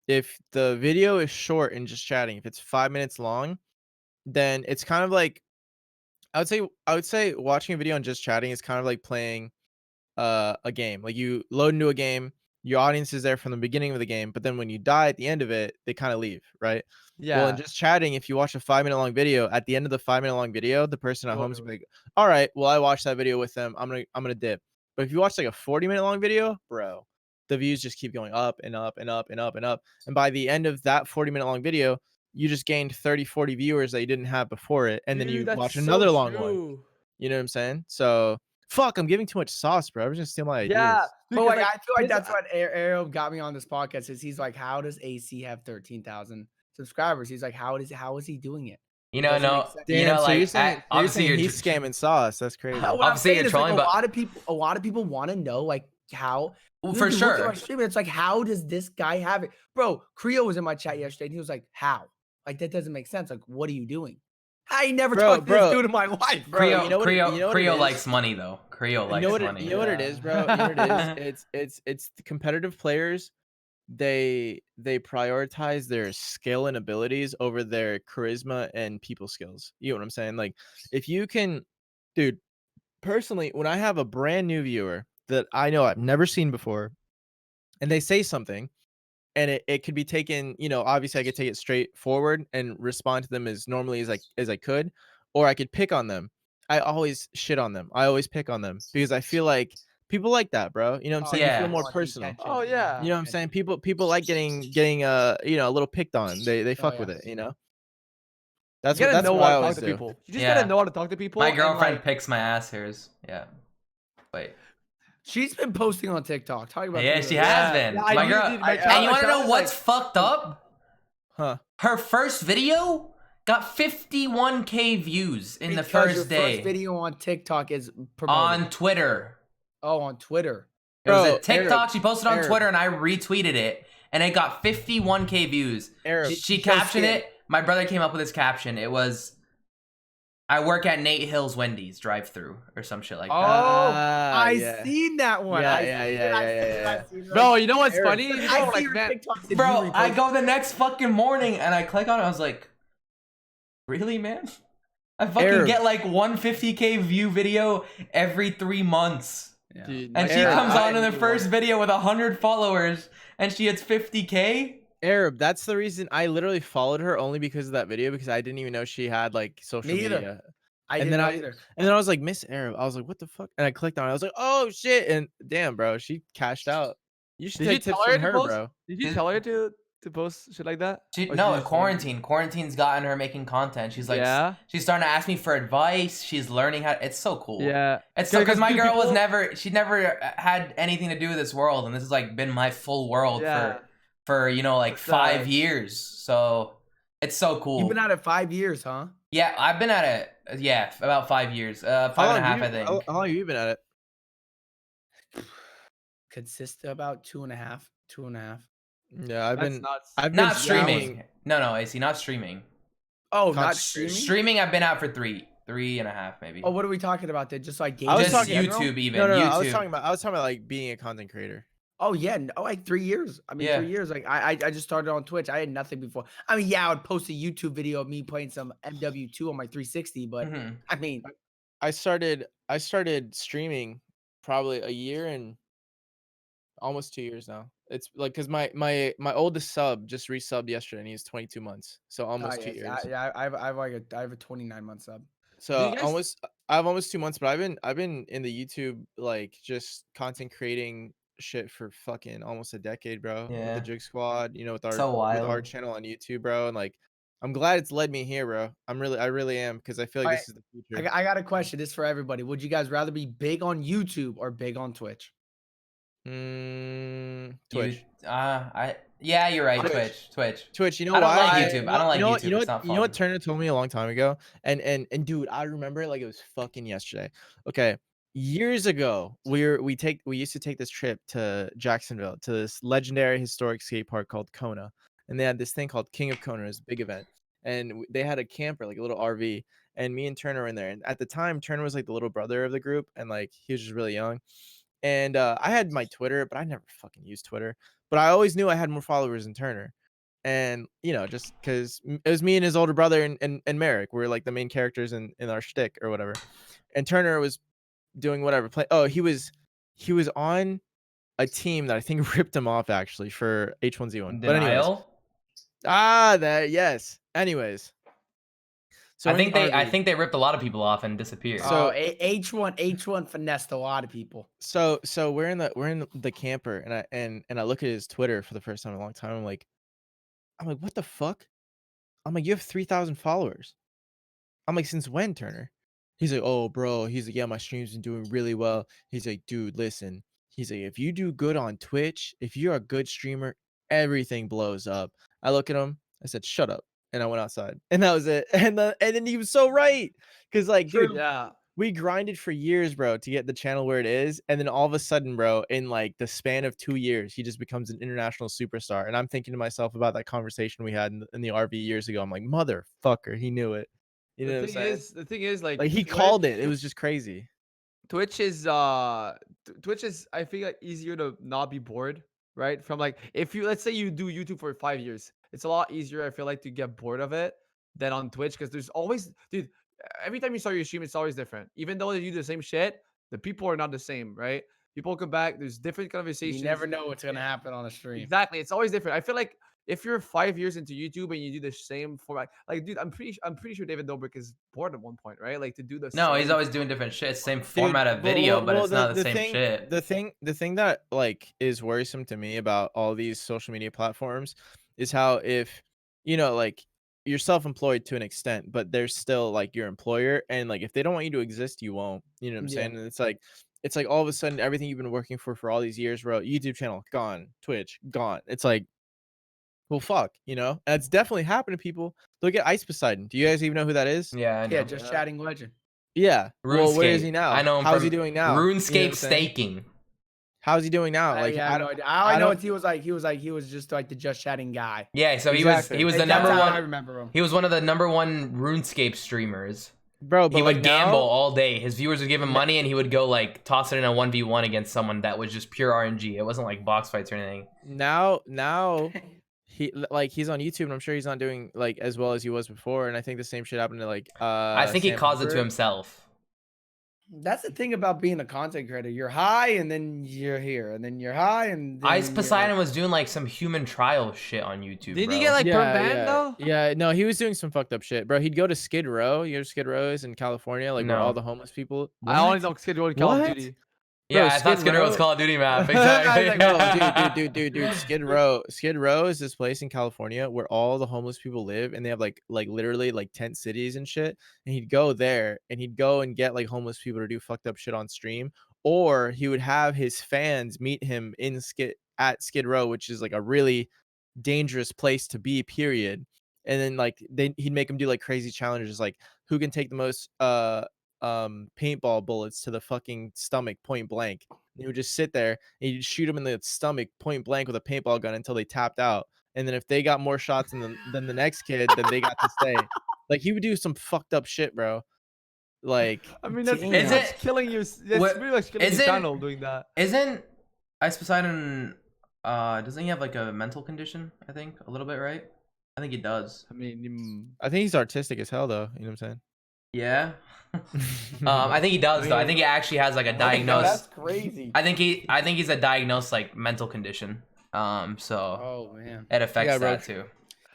If the video is short in just chatting, if it's 5 minutes long, then it's kind of like I would say watching a video and just chatting is kind of like playing a game. Like you load into a game, your audience is there from the beginning of the game, but then when you die at the end of it, they kind of leave, right? Yeah. Well, in just chatting, if you watch a 5 minute long video, at the end of the 5 minute long video, the person at home is Totally. like, "All right, well, I watched that video with them. I'm gonna dip." But if you watch like a 40-minute long video, bro, the views just keep going up and up and up and up and up. And by the end of that 40-minute long video, you just gained 30, 40 viewers that you didn't have before it, and then Dude, you that's watch so another long one. true. You know what I'm saying? So fuck, I'm giving too much sauce, bro. I was just stealing my ideas. Yeah. But because, like, I feel like his- that's what Ariel got me on this podcast. Is he's like, how does AC have 13,000 subscribers? He's like, how is he doing it? You know, Doesn't no, make sense. you Damn, know, so like you're saying, obviously you're he's scamming sauce. That's crazy. What I'm Obviously, saying you're is like trolling, a but- lot of people want to know like how. Well, You for can look at sure. our stream and it's like, how does this guy have it, bro? Creo was in my chat yesterday and he was like, how? Like that doesn't make sense. Like, what are you doing? I never talked to this dude in my life, bro. Creo, you know what it- you know what it Creo is? likes money though. Creo likes money. You know what it is, bro? You know what it is? It's the competitive players. They prioritize their skill and abilities over their charisma and people skills. You know what I'm saying? Like if you can, dude, personally, when I have a brand new viewer that I know I've never seen before, and they say something, and it could be taken, obviously I could take it straight forward and respond to them as normally as I could, or I could pick on them. I always shit on them. I always pick on them because I feel like people like that, bro. You know what I'm saying? yeah. You feel more personal. Oh, yeah. You know what I'm saying? People like getting a little picked on. They fuck yeah. with it, You That's gotta what know I how to always talk to do. people. You just Yeah. gotta know how to talk to people. My and, girlfriend like, picks my ass hairs. Yeah. Wait. She's been posting on TikTok. Talking about Yeah, Creo. she has Yeah, been. yeah, I My do- girl. dude, my And child- you my want to child know is what's like- fucked up? Huh. Her first video got 51K views in the Because your first day first video on TikTok is promoted. on Twitter. on Twitter. It was Bro, a TikTok. Arab, She posted on Arab. Twitter, and I retweeted it, and it got 51K views. Arab. She just captioned did. it. My brother came up with this caption. It was, "I work at Nate Hill's Wendy's drive-through" or some shit like Oh, that. I yeah. seen that one. Yeah, I yeah, seen yeah, it, I yeah, seen it, yeah, I yeah. seen it. Bro, you know what's Arab. funny? I Bro, see like, your man, TikToks and Bro, you I repost go the next fucking morning and I click on it. I was like, "Really, man? I fucking Arab. get like 150K view video every 3 months." Yeah. dude, And my she Arab, comes I- on in the first video with 100 followers, and she hits 50K. Arab, that's the reason I literally followed her, only because of that video, because I didn't even know she had like social Me either. media. I And didn't then know either. And then I was like, Miss Arab. I was like, what the fuck? And I clicked on it. I was like, oh shit. And damn, bro, she cashed out. You should Did you take tips tell her from to her, post? bro. Did you tell her to post shit like that? Or No, just- quarantine. Quarantine's gotten her making content. She's like, Yeah. she's starting to ask me for advice. She's learning how. It's so cool. Yeah. It's so because my dude, girl was people- she never had anything to do with this world, and this has like been my full world Yeah. for like That's 5 nice. years. So it's so cool. You've been at it 5 years, huh? Yeah, I've been at it. Yeah, about 5 years. 5.5, I think. How long have you been at it? Consist about 2.5. 2.5. Yeah, I've That's been. nuts. I've been Not streaming. streaming. No, AC, not streaming. Oh, Con- not streaming? Streaming, I've been out for 3.5 maybe. Oh, what are we talking about then? Just like games? I was Just talking- YouTube even. No, YouTube. I was talking about like being a content creator. Oh yeah, no, like 3 years. I mean, Yeah. 3 years. Like I just started on Twitch. I had nothing before. I mean, yeah, I would post a YouTube video of me playing some MW2 on my 360, but Mhm. I mean, I started streaming probably a year and almost 2 years now. It's like because my oldest sub just resubbed yesterday and he's 22 months, so almost 2 years. I have a 29-month sub. So you guys- I have almost 2 months, but I've been in the YouTube like just content creating shit for fucking almost a decade, bro. With Yeah. the Jig Squad, with our So with our wild. channel on YouTube, bro, and like I'm glad it's led me here, bro. I really am, because I feel like Alright, this is the future. I got a question. This is for everybody. Would you guys rather be big on YouTube or big on Twitch? Twitch. Yeah, you're right. Twitch. Twitch. Twitch. You know I don't why? like YouTube. I don't like YouTube. It's not fun. You know what Turner told me a long time ago? And dude, I remember it like it was fucking yesterday. Okay. Years ago, we used to take this trip to Jacksonville to this legendary historic skate park called Kona. And they had this thing called King of Kona, it was a big event. And they had a camper, like a little RV. And me and Turner were in there. And at the time, Turner was like the little brother of the group, and like he was just really young. And I had my Twitter, but I never fucking used Twitter. But I always knew I had more followers than Turner. And just because it was me and his older brother and Merrick were like the main characters in our shtick or whatever. And Turner was doing whatever play. Oh, he was on a team that I think ripped him off actually for H1Z1. But anyways, Denial? yes. Anyways, so I think they ripped a lot of people off and disappeared. So H1 finessed a lot of people. So we're in the camper, and I look at his Twitter for the first time in a long time. I'm like, what the fuck? I'm like, you have 3,000 followers. I'm like, since when, Turner? He's like, oh, bro. He's like, yeah, my stream's been doing really well. He's like, dude, listen. He's like, if you do good on Twitch, if you're a good streamer, everything blows up. I look at him. I said, shut up. And I went outside. And that was it. And then he was so right. Because, like, dude, Yeah. we grinded for years, bro, to get the channel where it is. And then all of a sudden, bro, in like the span of 2 years, he just becomes an international superstar. And I'm thinking to myself about that conversation we had in the RV years ago. I'm like, motherfucker, he knew it. You know what I'm saying? The thing is, like He called it. It was just crazy. Twitch is Twitch is, I feel like, easier to not be bored, right? From like, if you, let's say you do YouTube for 5 years, it's a lot easier, I feel like, to get bored of it than on Twitch, because there's always, dude, every time you start your stream, it's always different. Even though you do the same shit, the people are not the same, right? People come back, there's different conversations. You never know what's gonna happen on a stream. Exactly, it's always different. I feel like if you're 5 years into YouTube and you do the same format, like, dude, I'm pretty sure David Dobrik is bored at one point, right? Like, to do the No, same. he's always doing different shit. Same format of video, but it's not the same shit. The thing that like is worrisome to me about all these social media platforms is how, if like, you're self-employed to an extent, but there's still like your employer, and like if they don't want you to exist, you won't. You know what I'm saying? And it's like all of a sudden everything you've been working for all these years, bro, YouTube channel gone, Twitch gone. It's like, well, fuck, and it's definitely happened to people. Look at Ice Poseidon. Do you guys even know who that is? Yeah, I know. Yeah, just chatting legend. Yeah. Well, where is he now? I know him. How's he doing now? RuneScape staking. How's he doing now? Like, I have no idea. All I know is he was just like the just chatting guy. Yeah, so Exactly. he was the That's number how one. I remember him. He was one of the number one RuneScape streamers. Bro, but he would like gamble now, all day. His viewers would give him money, and he would go like toss it in a 1v1 against someone that was just pure RNG. It wasn't like box fights or anything. now he's on YouTube, and I'm sure he's not doing like as well as he was before. And I think the same shit happened to like I think he caused it to himself. That's the thing about being a content creator. You're high, and then you're here, and then you're high, and then Ice Poseidon was doing like some human trial shit on YouTube. Did bro. he get like per yeah, band though? Yeah, no, he was doing some fucked up shit, bro. He'd go to Skid Row. You know, Skid Row is in California, like where No. all the homeless people. I only know Skid Row in Call of What? Duty. Yeah, Bro, I thought Skid Skid Row was Row- Call of Duty map. Exactly. No, dude. Skid Row is this place in California where all the homeless people live, and they have like literally like tent cities and shit. And he'd go there, and he'd go and get like homeless people to do fucked up shit on stream, or he would have his fans meet him at Skid Row, which is like a really dangerous place to be. Period. And then like he'd make them do like crazy challenges, like who can take the most paintball bullets to the fucking stomach point blank. And he would just sit there and he'd shoot them in the stomach point blank with a paintball gun until they tapped out. And then if they got more shots than the next kid, then they got to stay. Like, he would do some fucked up shit, bro. Like, I mean, that's Damn. pretty Is much it- killing you. That's what- pretty much killing your isn't- channel doing that. Isn't Ice Poseidon doesn't he have like a mental condition? I think a little bit, right? I think he does. I mean, I think he's artistic as hell, though. You know what I'm Yeah. I think he does though. I think he actually has like a diagnosed. crazy. I think he's a diagnosed like mental condition. So Oh man. it affects Yeah, bro. that too.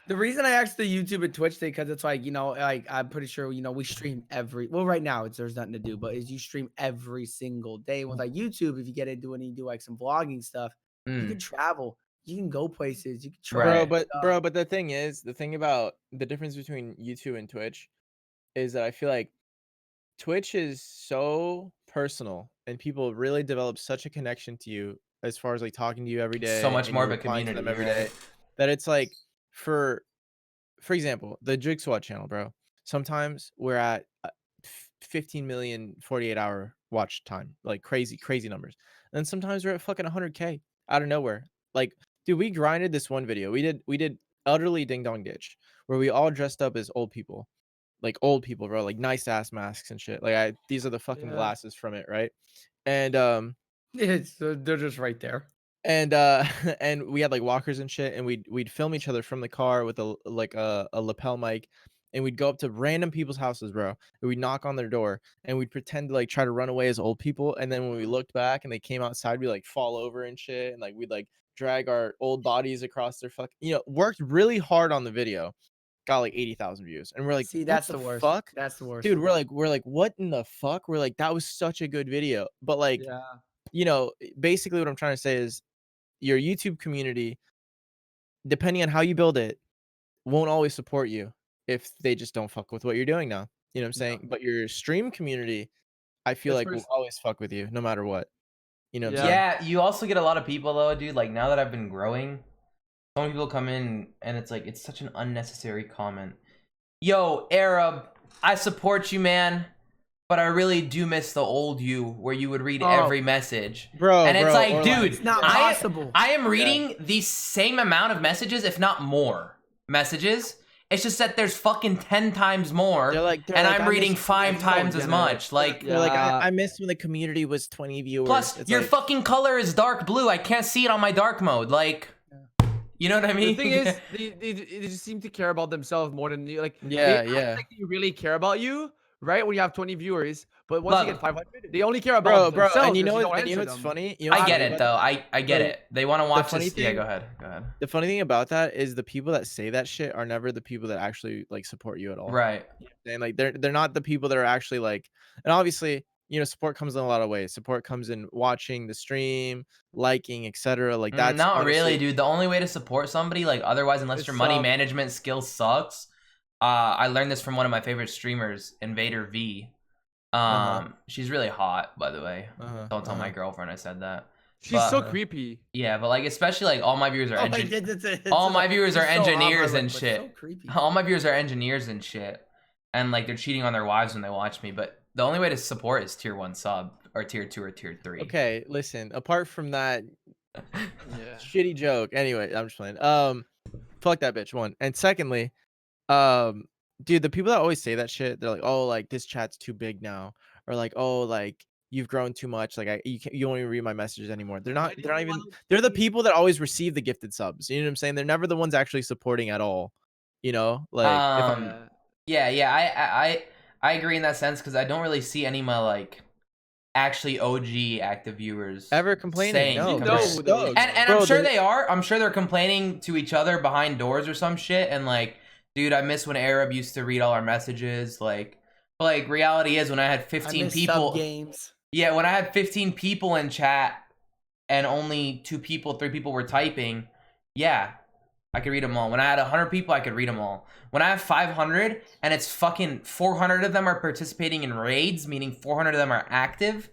The reason I asked the YouTube and Twitch thing, because it's like, like I'm pretty sure, we stream right now there's nothing to do, but is you stream every single day. With like YouTube, if you get into it and you do like some vlogging stuff, you Mm. can travel, you can go places, you can Right. try. but the thing is, the thing about the difference between YouTube and Twitch is that I feel like Twitch is so personal, and people really develop such a connection to you as far as like talking to you every day, So much and more you're of a replying to them community, every day, right? that it's like for example, the Jigsaw channel, bro. Sometimes we're at 15 million 48-hour watch time, like crazy numbers. And sometimes we're at fucking 100K out of nowhere. Like, dude, we grinded this one video. We did Elderly Ding Dong Ditch, where we all dressed up as old people, like old people, bro, like nice ass masks and shit. Like these are the fucking Yeah. glasses from it, right? And They're just right there. and and we had like walkers and shit, and we'd film each other from the car with a lapel mic, and we'd go up to random people's houses, bro, and we'd knock on their door, and we'd pretend to like try to run away as old people, and then when we looked back and they came outside, we like fall over and shit, and like we'd like drag our old bodies across their worked really hard on the video, got like 80,000 views, and we're like, See, what that's the the worst. fuck, That's the worst. dude? We're like, what in the fuck? We're like, that was such a good video, but like, Yeah. basically what I'm trying to say is your YouTube community, depending on how you build it, won't always support you if they just don't fuck with what you're doing now. You know what I'm saying? But your stream community, I feel That's like will first- always fuck with you no matter what. You know what I'm Yeah. saying? Yeah, you also get a lot of people though, dude. Like now that I've been growing, so many people come in and it's like it's such an unnecessary comment. Yo, Arab, I support you, man, but I really do miss the old you where you would read every message. Bro, And it's or like, dude, It's not I possible. am reading the same amount of messages, if not more messages. It's just that there's fucking 10 times more, they're like, and I I'm reading miss- 5 times get as it. much. Like, they're like, Yeah. I miss when the community was 20 viewers. plus It's your like, fucking color is dark blue. I can't see it on my dark mode. Like, you know what I mean? The thing is, they just seem to care about themselves more than you. Like, Yeah, they yeah. act like they really care about you, right? When you have 20 viewers, but once Look, you get 500, they only care about bro, themselves. and you know because what? don't And you know answer what's them. funny? You know I what's get funny it about though. I get the- it. They want to watch funny this. Yeah, thing- go ahead. Go ahead. The funny thing about that is the people that say that shit are never the people that actually like support you at all. Right. And like they're not the people that are actually like, and obviously, support comes in a lot of ways. Support comes in watching the stream, liking, etc. Like that's Not honestly, really, dude. The only way to support somebody, like otherwise, unless Is your money sub. management skill sucks. I learned this from one of my favorite streamers, Invader V. She's really hot, by the way. Don't tell my girlfriend I said that. She's But- so creepy. Yeah, but like especially like all my viewers are Oh, all my viewers are it's so hot, engineers but, and like, shit. so creepy. All my viewers are engineers and shit, and like they're cheating on their wives when they watch me. But the only way to support is tier 1 sub or tier 2 or tier 3. Okay, listen. Apart from that Yeah. shitty joke, anyway, I'm just playing. Fuck that bitch. One, and secondly, dude, the people that always say that shit, they're like, oh, like this chat's too big now, or like, oh, like you've grown too much, like you don't even read my messages anymore. They're not even. They're the people that always receive the gifted subs. You know what I'm saying? They're never the ones actually supporting at all. Like if I'm I agree in that sense because I don't really see any of my like actually OG active viewers ever complaining, saying no, they're they're stoked. stoked. and Bro, I'm sure they're- they are. I'm sure they're complaining to each other behind doors or some shit. And like, dude, I miss when Arab used to read all our messages. Like, but like, reality is when I had 15 people. Games. Yeah, when I had 15 people in chat and only 3 people were typing. Yeah, I could read them all. When I had 100 people, I could read them all. When I have 500 and it's fucking 400 of them are participating in raids, meaning 400 of them are active,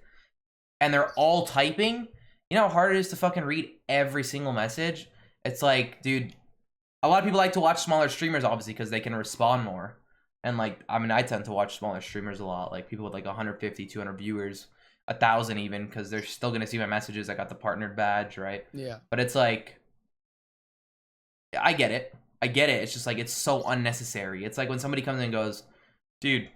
and they're all typing, you know how hard it is to fucking read every single message? It's like, dude, a lot of people like to watch smaller streamers, obviously, because they can respond more. And like, I mean, I tend to watch smaller streamers a lot, like people with like 150, 200 viewers, 1,000 even, because they're still going to see my messages. I got the partnered badge, right? Yeah. But it's like, I get it. It's just like, it's so unnecessary. It's like when somebody comes in and goes, dude,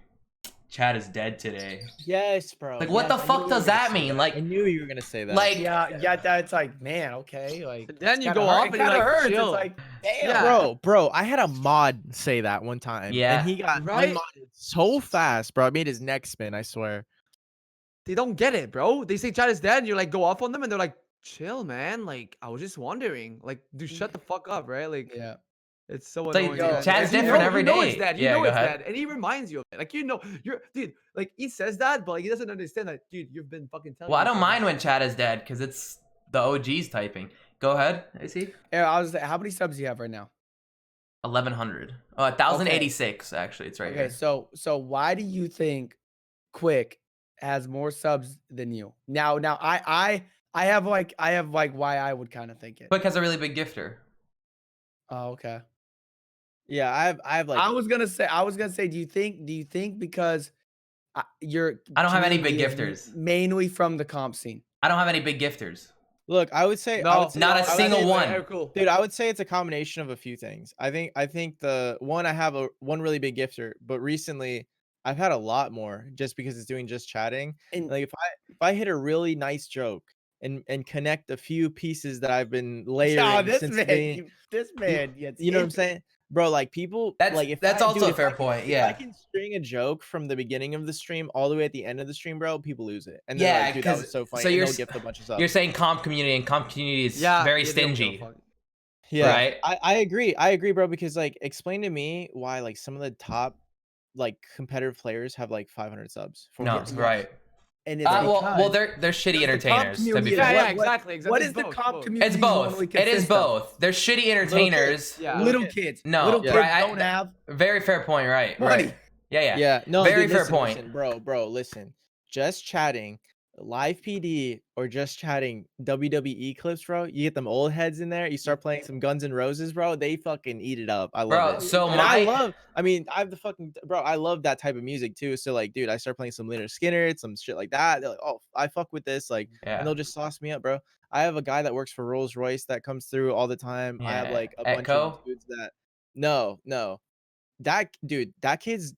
Chad is dead today. Yes, bro. Like, what the fuck does that mean? Like, I knew you were gonna say that. like, Yeah, that's like, man, okay, like. And then it's you kinda go hurt- off it and you're kinda like, hurts. chill. It's like, damn. Yeah. bro, I had a mod say that one time. Yeah. And he got Right? unmodded so fast, bro. It made his neck spin, I swear. They don't get it, bro. They say Chad is dead, and you're like, go off on them, and they're like, chill, man. Like, I was just wondering. Like, dude, shut the fuck up, right? Like, Yeah. it's so like, annoying. man. Chad's Like, different every you know day. it's dead. You Yeah, know go it's ahead. dead, and he reminds you of it. Like, you're dude. Like, he says that, but like, he doesn't understand that, dude. You've been fucking telling. well, I me don't so mind much. when Chad is dead because it's the OGs typing. Go ahead, AC. Yeah, how many subs do you have right now? 1,100. 1,086 actually. It's right Okay, here. so why do you think Quick has more subs than you? Now, I have like why I would kind of think it. Quick has a really big gifter. Oh, okay. Yeah, I have like I was gonna say, do you think because your I don't have any big community is gifters. mainly from the comp scene? I don't have any big gifters. look, I would say No, Not a I would single say- one. Cool. Dude, I would say it's a combination of a few things. I think the one I have one really big gifter, but recently I've had a lot more just because it's doing just chatting. And Like if I hit a really nice joke and connect a few pieces that I've been layering this since man, being, this man gets you know what I'm into saying? Bro, like people That's like if that's I, also dude, a if fair I can- point. If I Yeah. can string a joke from the beginning of the stream all the way at the end of the stream, bro, people lose it. And they're Yeah, like, dude, that 'cause- was so funny. so and you're they'll s- gift a bunch of subs. You're saying comp community, and comp community is Yeah, very yeah, they don't give a stingy. fuck. Yeah, Right. I agree, bro. Because like, explain to me why like some of the top like competitive players have like 500 subs. No, Yes. right. and it's Well, because they're shitty because the comp entertainers. To be community is fair, Yeah, what- exactly. What It's is the both, comp both. community? it's both. normally It is consist of? both. They're shitty entertainers. Yeah. Little kids. No, little kids right, I- don't have Very fair point. Right. money. Right. Yeah. Yeah, no, Very dude, fair listen, point. listen, bro, listen. Just chatting, live PD, or just chatting WWE clips, bro. You get them old heads in there. You start playing some Guns N' Roses, bro. They fucking eat it up. I love Bro, it. so And my I mean, I have the fucking bro. I love that type of music too. So like, dude, I start playing some Leonard Skinner, some shit like that. They're like, oh, I fuck with this, like, and yeah. they'll just sauce me up, bro. I have a guy that works for Rolls Royce that comes through all the time. I have Yeah. like a bunch of Echo? dudes that no, that dude, that kid's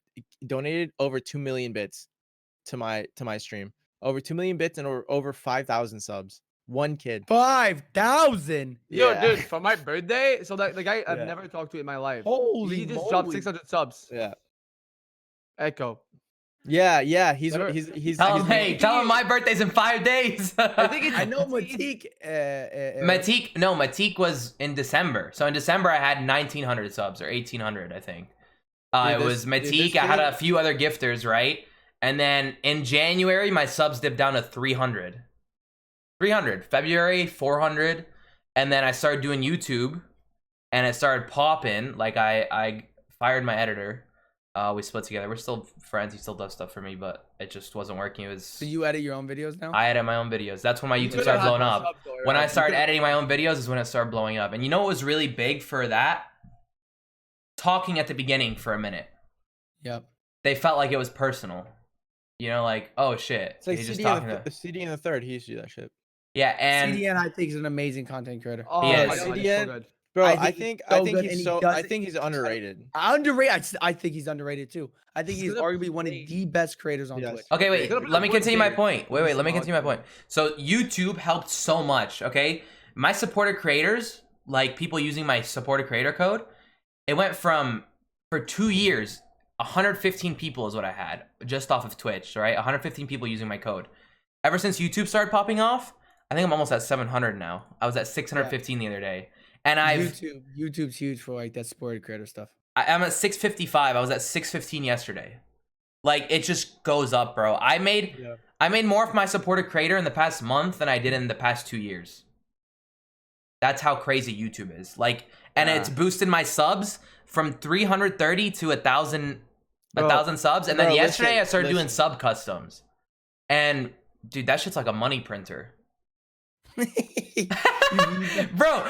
donated over 2 million bits to my stream. Over 2 million bits and over 5,000 subs. One kid. 5,000. Yeah. Dude, for my birthday, so the guy I've Yeah. never talked to in my life, Holy he just dropped moly. 600 subs. Yeah. Echo. Yeah. He's Never- Tell him, he's- tell him my birthday's in 5 days. I think it's I know Matique. Matique. Matique was in December. So in December I had 1,900 subs or 1,800, I think. Dude, It this- was dude, Matique. this I had kid- a few other gifters, right? And then in January my subs dipped down to 300. 300. February 400, and then I started doing YouTube, and it started popping. Like I fired my editor. We split together. We're still friends. He still does stuff for me, but it just wasn't working. It was So you edit your own videos now? I edit my own videos. That's when my You YouTube could've started had blowing more up. subs, though, When right? I You started could've- editing my own videos is when it started blowing up. And you know what was really big for that? Talking at the beginning for a minute. Yep. They felt like it was personal. You know, like, oh shit. It's like he's just CD talking and to... CD in the third. He used to do that shit. Yeah, and CDN I think is an amazing content creator. Oh He my is. god, he's so CDN good. Bro, I I think think he's so good, and he I doesn't- think he's underrated. I think he's underrated too. I think he's He's gonna arguably one of play- the best creators on Yes. Twitch. okay, wait. Gonna be Let me a continue my good point. Wait. Let me Solid continue my point. So YouTube helped so much. Okay, my supported creators, like people using my supported creator code, it went from for 2 years, 115 people is what I had just off of Twitch. Right, 115 people using my code. Ever since YouTube started popping off, I think I'm almost at 700 now. I was at 615 the other day, and YouTube's huge for like that supported creator stuff. I'm at 655. I was at 615 yesterday. Like it just goes up, bro. I made more of my supported creator in the past month than I did in the past 2 years. That's how crazy YouTube is. Like, and it's boosted my subs from 330 to 1,000 subs. And then bro, yesterday listen, I started doing listen. sub customs. And dude, that shit's like a money printer. Bro,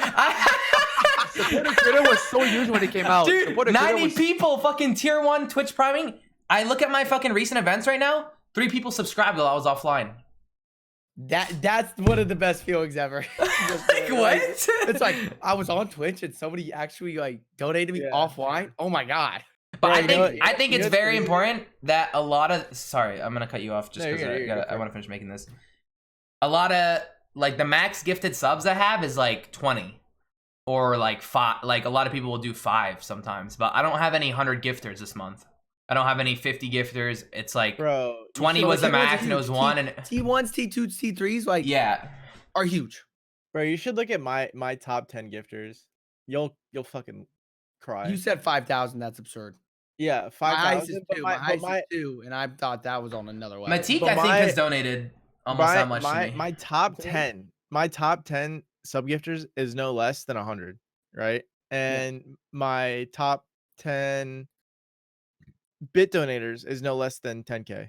Supported creator was so huge when it came out. dude, Supported creator 90 was- people fucking tier 1 Twitch priming. I look at my fucking recent events right now. 3 people subscribed while I was offline. That's one of the best feelings ever. Like what? It's like I was on Twitch and somebody actually like donated me Yeah. offline. Oh my god. But Bro, I you think know what- I think you it's know what's very weird? important that a lot of sorry, I'm gonna cut you off just No, you're because good, you're good, I go want to finish making this. A lot of like the max gifted subs I have is like 20 or like 5. Like a lot of people will do 5 sometimes, but I don't have any 100 gifters this month. I don't have any 50 gifters. It's like Bro, 20 was the max and it was 1 and T1s, T2s, T3s like yeah. are huge. bro, you should look at my top 10 gifters. You'll fucking cry. You said 5,000. That's absurd. Yeah, My ice is 5,000. But 2. my, My ice but my, is 2, and I thought that was on another level. Matique But I think my- has donated almost that much to me. my top 10 sub gifters is no less than 100, right? And my top 10 bit donators is no less than 10k.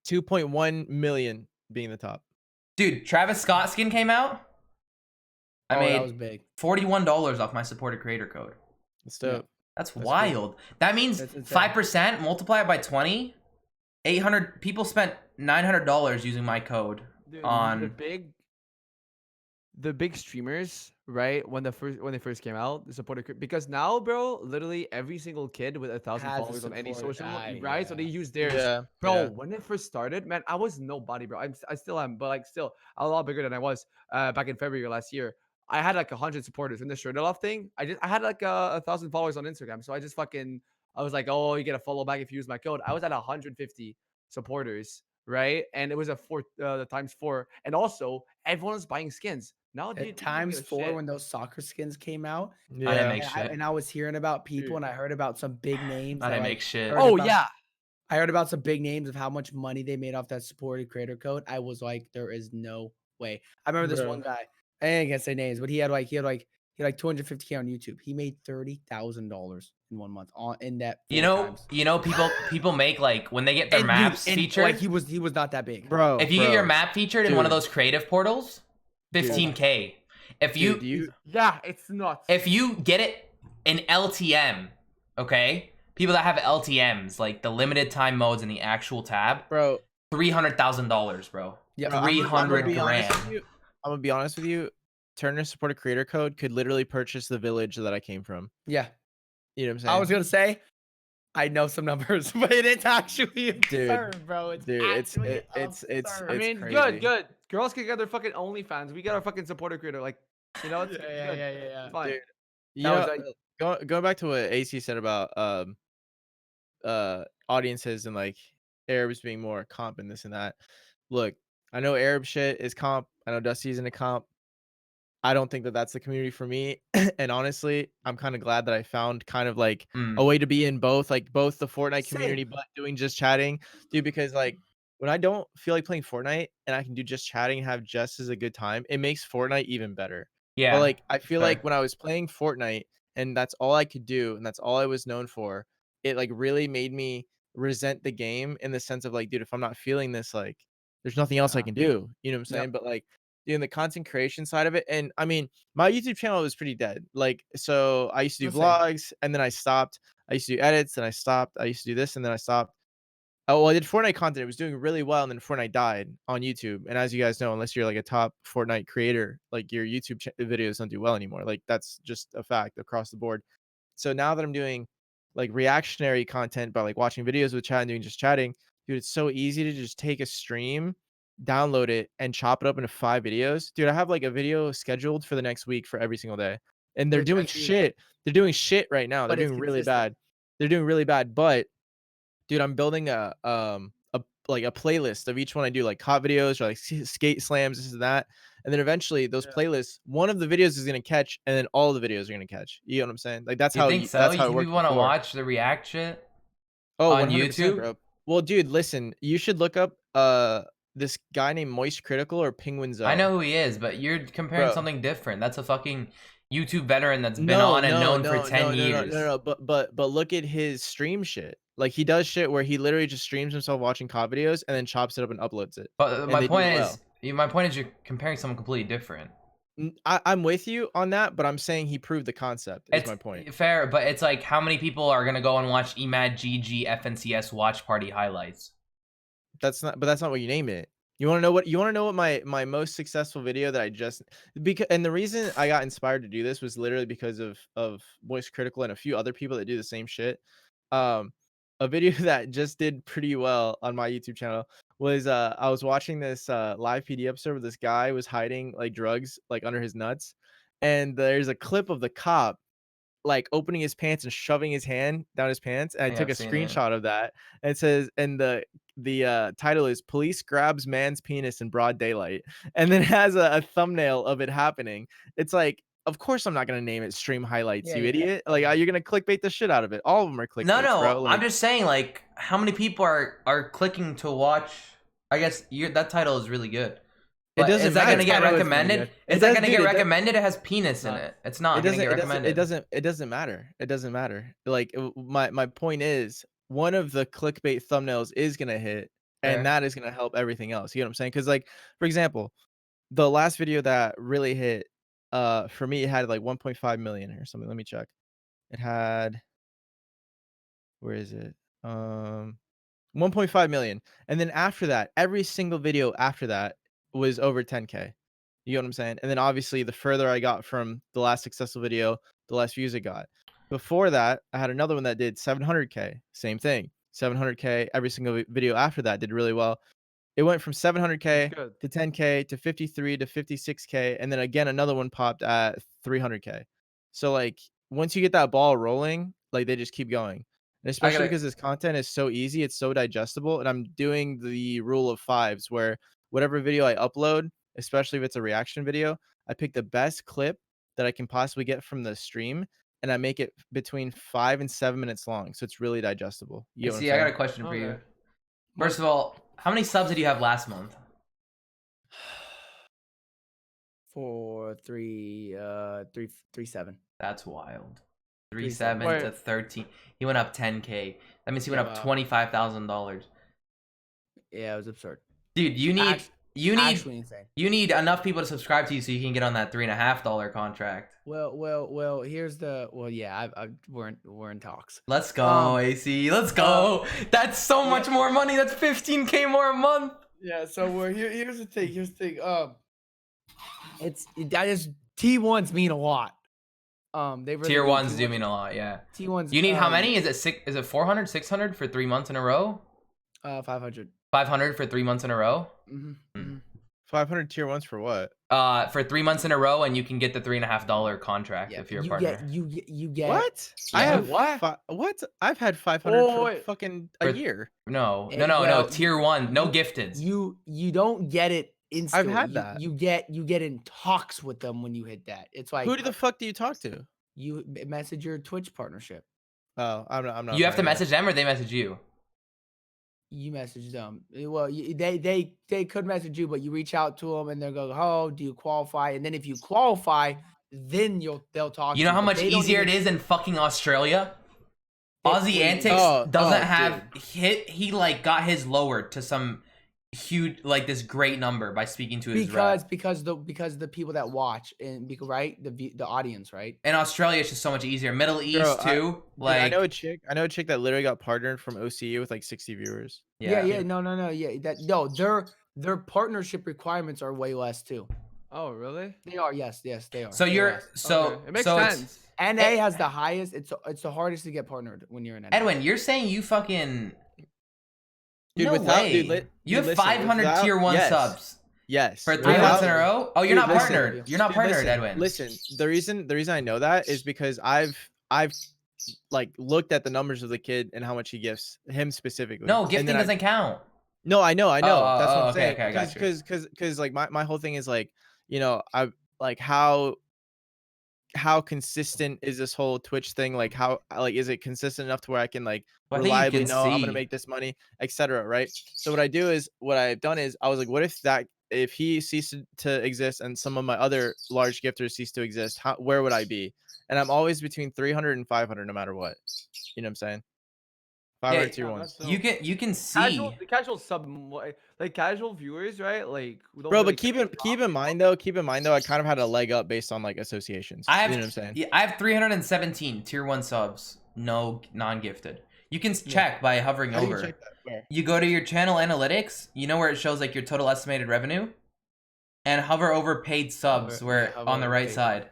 2.1 million being the top. Dude, Travis Scott skin came out. I that was made big. $41 off my supported creator code. That's dope. That's That's wild. That means That's insane. 5%, multiply it by 20. 800 people spent $900 using my code Dude, on the big streamers, right? When they first came out, the supported because now, bro, literally every single kid with 1,000 Has a followers on any support, social, right, right? So they yeah. use theirs. Yeah, Bro, yeah. when it first started, man, I was nobody, bro. I still am, but like still a lot bigger than I was back in February last year. I had like 100 supporters in the shirt off thing. I had like 1,000 followers on Instagram, so I was like, oh, you get a follow back if you use my code. I was at 150 supporters, right? And it was a the times 4, and also everyone was buying skins. Now, At times 4 when those soccer skins came out. I didn't Yeah. make shit. And I was hearing about people, Dude. and I heard about some big names. I that, didn't like, make shit. heard Oh about- yeah. I heard about some big names of how much money they made off that supported creator code. I was like, there is no way. I remember this Bro. one guy. I ain't gonna say names, but he had like 250K on YouTube. He made $30,000 in 1 month in that. 4 times. People make like when they get their And, maps dude, and, featured. like he was not that big. Bro. If you get your map featured in one of Dude. those creative portals, 15K. If you Yeah, it's nuts. if you get it in LTM, okay? People that have LTMs, like the limited time modes in the actual tab, bro, $300,000, bro. Yeah, bro, 300 I'm grand. gonna be honest with you. Turner supported creator code could literally purchase the village that I came from. Yeah. You know what I'm saying? I was gonna say, I know some numbers, but it's actually Dude, absurd, bro. It's actually absurd. I mean, crazy. good. Girls can get their fucking OnlyFans. We got our fucking supporter creator. Like, you know, it's good. Yeah. Fine. Dude, you That know, was going back to what AC said about audiences and like Arabs being more comp and this and that. Look, I know Arab shit is comp. I know Dusty's into comp. I don't think that that's the community for me. And honestly, I'm kind of glad that I found kind of like a way to be in both, like both the Fortnite community, but doing just chatting, dude. Because like when I don't feel like playing Fortnite and I can do just chatting and have just as a good time, it makes Fortnite even better. Yeah. But like I feel fair. like when I was playing Fortnite and that's all I could do and that's all I was known for, it like really made me resent the game in the sense of like, dude, if I'm not feeling this, like there's nothing else I can do. You know what I'm saying? But like doing the content creation side of it. And I mean, my YouTube channel was pretty dead. Like, so I used to do vlogs and then I stopped. I used to do edits and I stopped. I used to do this and then I stopped. Oh, well, I did Fortnite content. It was doing really well. And then Fortnite died on YouTube. And as you guys know, unless you're like a top Fortnite creator, like your YouTube videos don't do well anymore. Like that's just a fact across the board. So now that I'm doing like reactionary content by like watching videos with chat and doing just chatting, dude, it's so easy to just take a stream, download it, and chop it up into 5 videos. Dude, I have like a video scheduled for the next week for every single day. And they're doing shit. They're doing shit right now. They're doing really bad. They're doing really bad. But dude, I'm building a playlist of each one I do, like hot videos or like skate slams, this and that. And then eventually those playlists, one of the videos is gonna catch, and then all the videos are gonna catch. You know what I'm saying? Like that's You how think so? that's You how it think worked people want to before. watch the react shit? Oh, on 100%, YouTube? bro. Well, dude, listen, you should look up this guy named Moist Critical or Penguin Zone. I know who he is, but you're comparing Bro. something different. That's a fucking YouTube veteran that's been on and known for 10 years. No, but look at his stream shit. Like he does shit where he literally just streams himself watching COD videos and then chops it up and uploads it. But And my they do point well. is, my point is, you're comparing someone completely different. I'm with you on that, but I'm saying he proved the concept. Is It's my point. fair, but it's like how many people are gonna go and watch EMAD GG FNCS watch party highlights? That's not what you name it. You want to know what my most successful video that I just and the reason I got inspired to do this was literally because of Moist Critical and a few other people that do the same shit. A video that just did pretty well on my YouTube channel was I was watching this live PD episode where this guy was hiding like drugs like under his nuts, and there's a clip of the cop like opening his pants and shoving his hand down his pants, and I took a screenshot of that, and it says, and the title is "Police Grabs Man's Penis in Broad Daylight," and then it has a thumbnail of it happening. It's like, of course I'm not gonna name it stream highlights, you idiot. Like you're gonna clickbait the shit out of it. All of them are clickbait. No, bro. Like, I'm just saying, like, how many people are clicking to watch? I guess that title is really good. it doesn't. Is that gonna get recommended? Is that gonna get recommended? It has penis in it. It's not gonna get recommended. It doesn't matter. It doesn't matter. Like my point is, one of the clickbait thumbnails is gonna hit, and that is gonna help everything else. You know what I'm saying? Because like, for example, the last video that really hit, for me, it had like 1.5 million or something. Let me check. It had, where is it? 1.5 million. And then after that, every single video after that was over 10K. You know what I'm saying? And then obviously the further I got from the last successful video, the less views it got. Before that, I had another one that did 700K. Same thing. 700K. Every single video after that did really well. It went from 700K good. to 10K to 53 to 56K, and then again another one popped at 300K. So like once you get that ball rolling, like they just keep going. And especially because this content is so easy, it's so digestible, and I'm doing the rule of fives where whatever video I upload, especially if it's a reaction video, I pick the best clip that I can possibly get from the stream, and I make it between 5 and 7 minutes long, so it's really digestible. You know what I'm See, I got saying? a question for you. Okay. First of all, how many subs did you have last month? For 3.7. That's wild. 3.7. 3.7 to 13. He went up 10K. That means he went Yeah, up wow. $25,000. Yeah, it was absurd. Dude, you need Actually insane. you need enough people to subscribe to you so you can get on that $3.5 contract. Well. Here's the yeah. We're in talks. Let's go, AC. Let's go. That's so much more money. That's 15K more a month. Yeah. So here's the thing. It's that is T1s mean a lot. They really Tier do. ones do mean a lot. Yeah. T1s. You need how many? Is it 400, 600 for 3 months in a row? 500. 500 for 3 months in a row? Mm-hmm. 500 tier ones for what? For 3 months in a row, and you can get the $3.5 contract if you're a partner. You get What? Yeah. I have what? what? I've had 500 for fucking a year. No. Well, Tier 1, no gifteds. You don't get it instantly. I've had that. You get in talks with them when you hit that. It's like Who the fuck do you talk to? you message your Twitch partnership. Oh, I'm not. You have to fine, yeah. message them, or they message you. You message them. Well, they could message you, but you reach out to them and they'll go, "Oh, do you qualify?" And then if you qualify, then they'll talk. You know how much easier it is in fucking Australia? Aussie Antics doesn't have he like got his lowered to some huge like this great number by speaking to his rep. because the people that watch and right the audience, right? In Australia, it's just so much easier. Middle East too. I know a chick that literally got partnered from OCU with like 60 viewers. Yeah. No, their partnership requirements are way less too. Oh, really? They are. Yes, they are. So Okay. It makes sense. NA has the highest. It's the hardest to get partnered when you're in NA. Edwin, you're saying you fucking Dude, no way. You have 500 tier 1 subs. Yes. For 3 months in a row? Oh, you're not partnered. You're not partnered, Edwin. Listen, the reason I know that is because I've like looked at the numbers of the kid and how much he gifts him specifically. No, gifting doesn't count. No, I know. That's what I'm saying. Okay, I got you. Because like my whole thing is like, you know, I like how consistent is this whole Twitch thing? Like how is it consistent enough to where I can like reliably know I'm gonna make this money, etc. Right? So what I've done is I was like, what if he ceased to exist and some of my other large gifters cease to exist? Where would I be? And I'm always between 300 and 500 no matter what. You know what I'm saying? 500 tier ones. You can see the casual sub, like casual viewers, right? Like, bro, but keep in mind though, I kind of had a leg up based on like associations. You know what I'm saying? Yeah, I have 317 tier 1 subs, no non-gifted. You can check by hovering over. You go to your channel analytics, you know where it shows like your total estimated revenue, and hover over paid subs on the right side.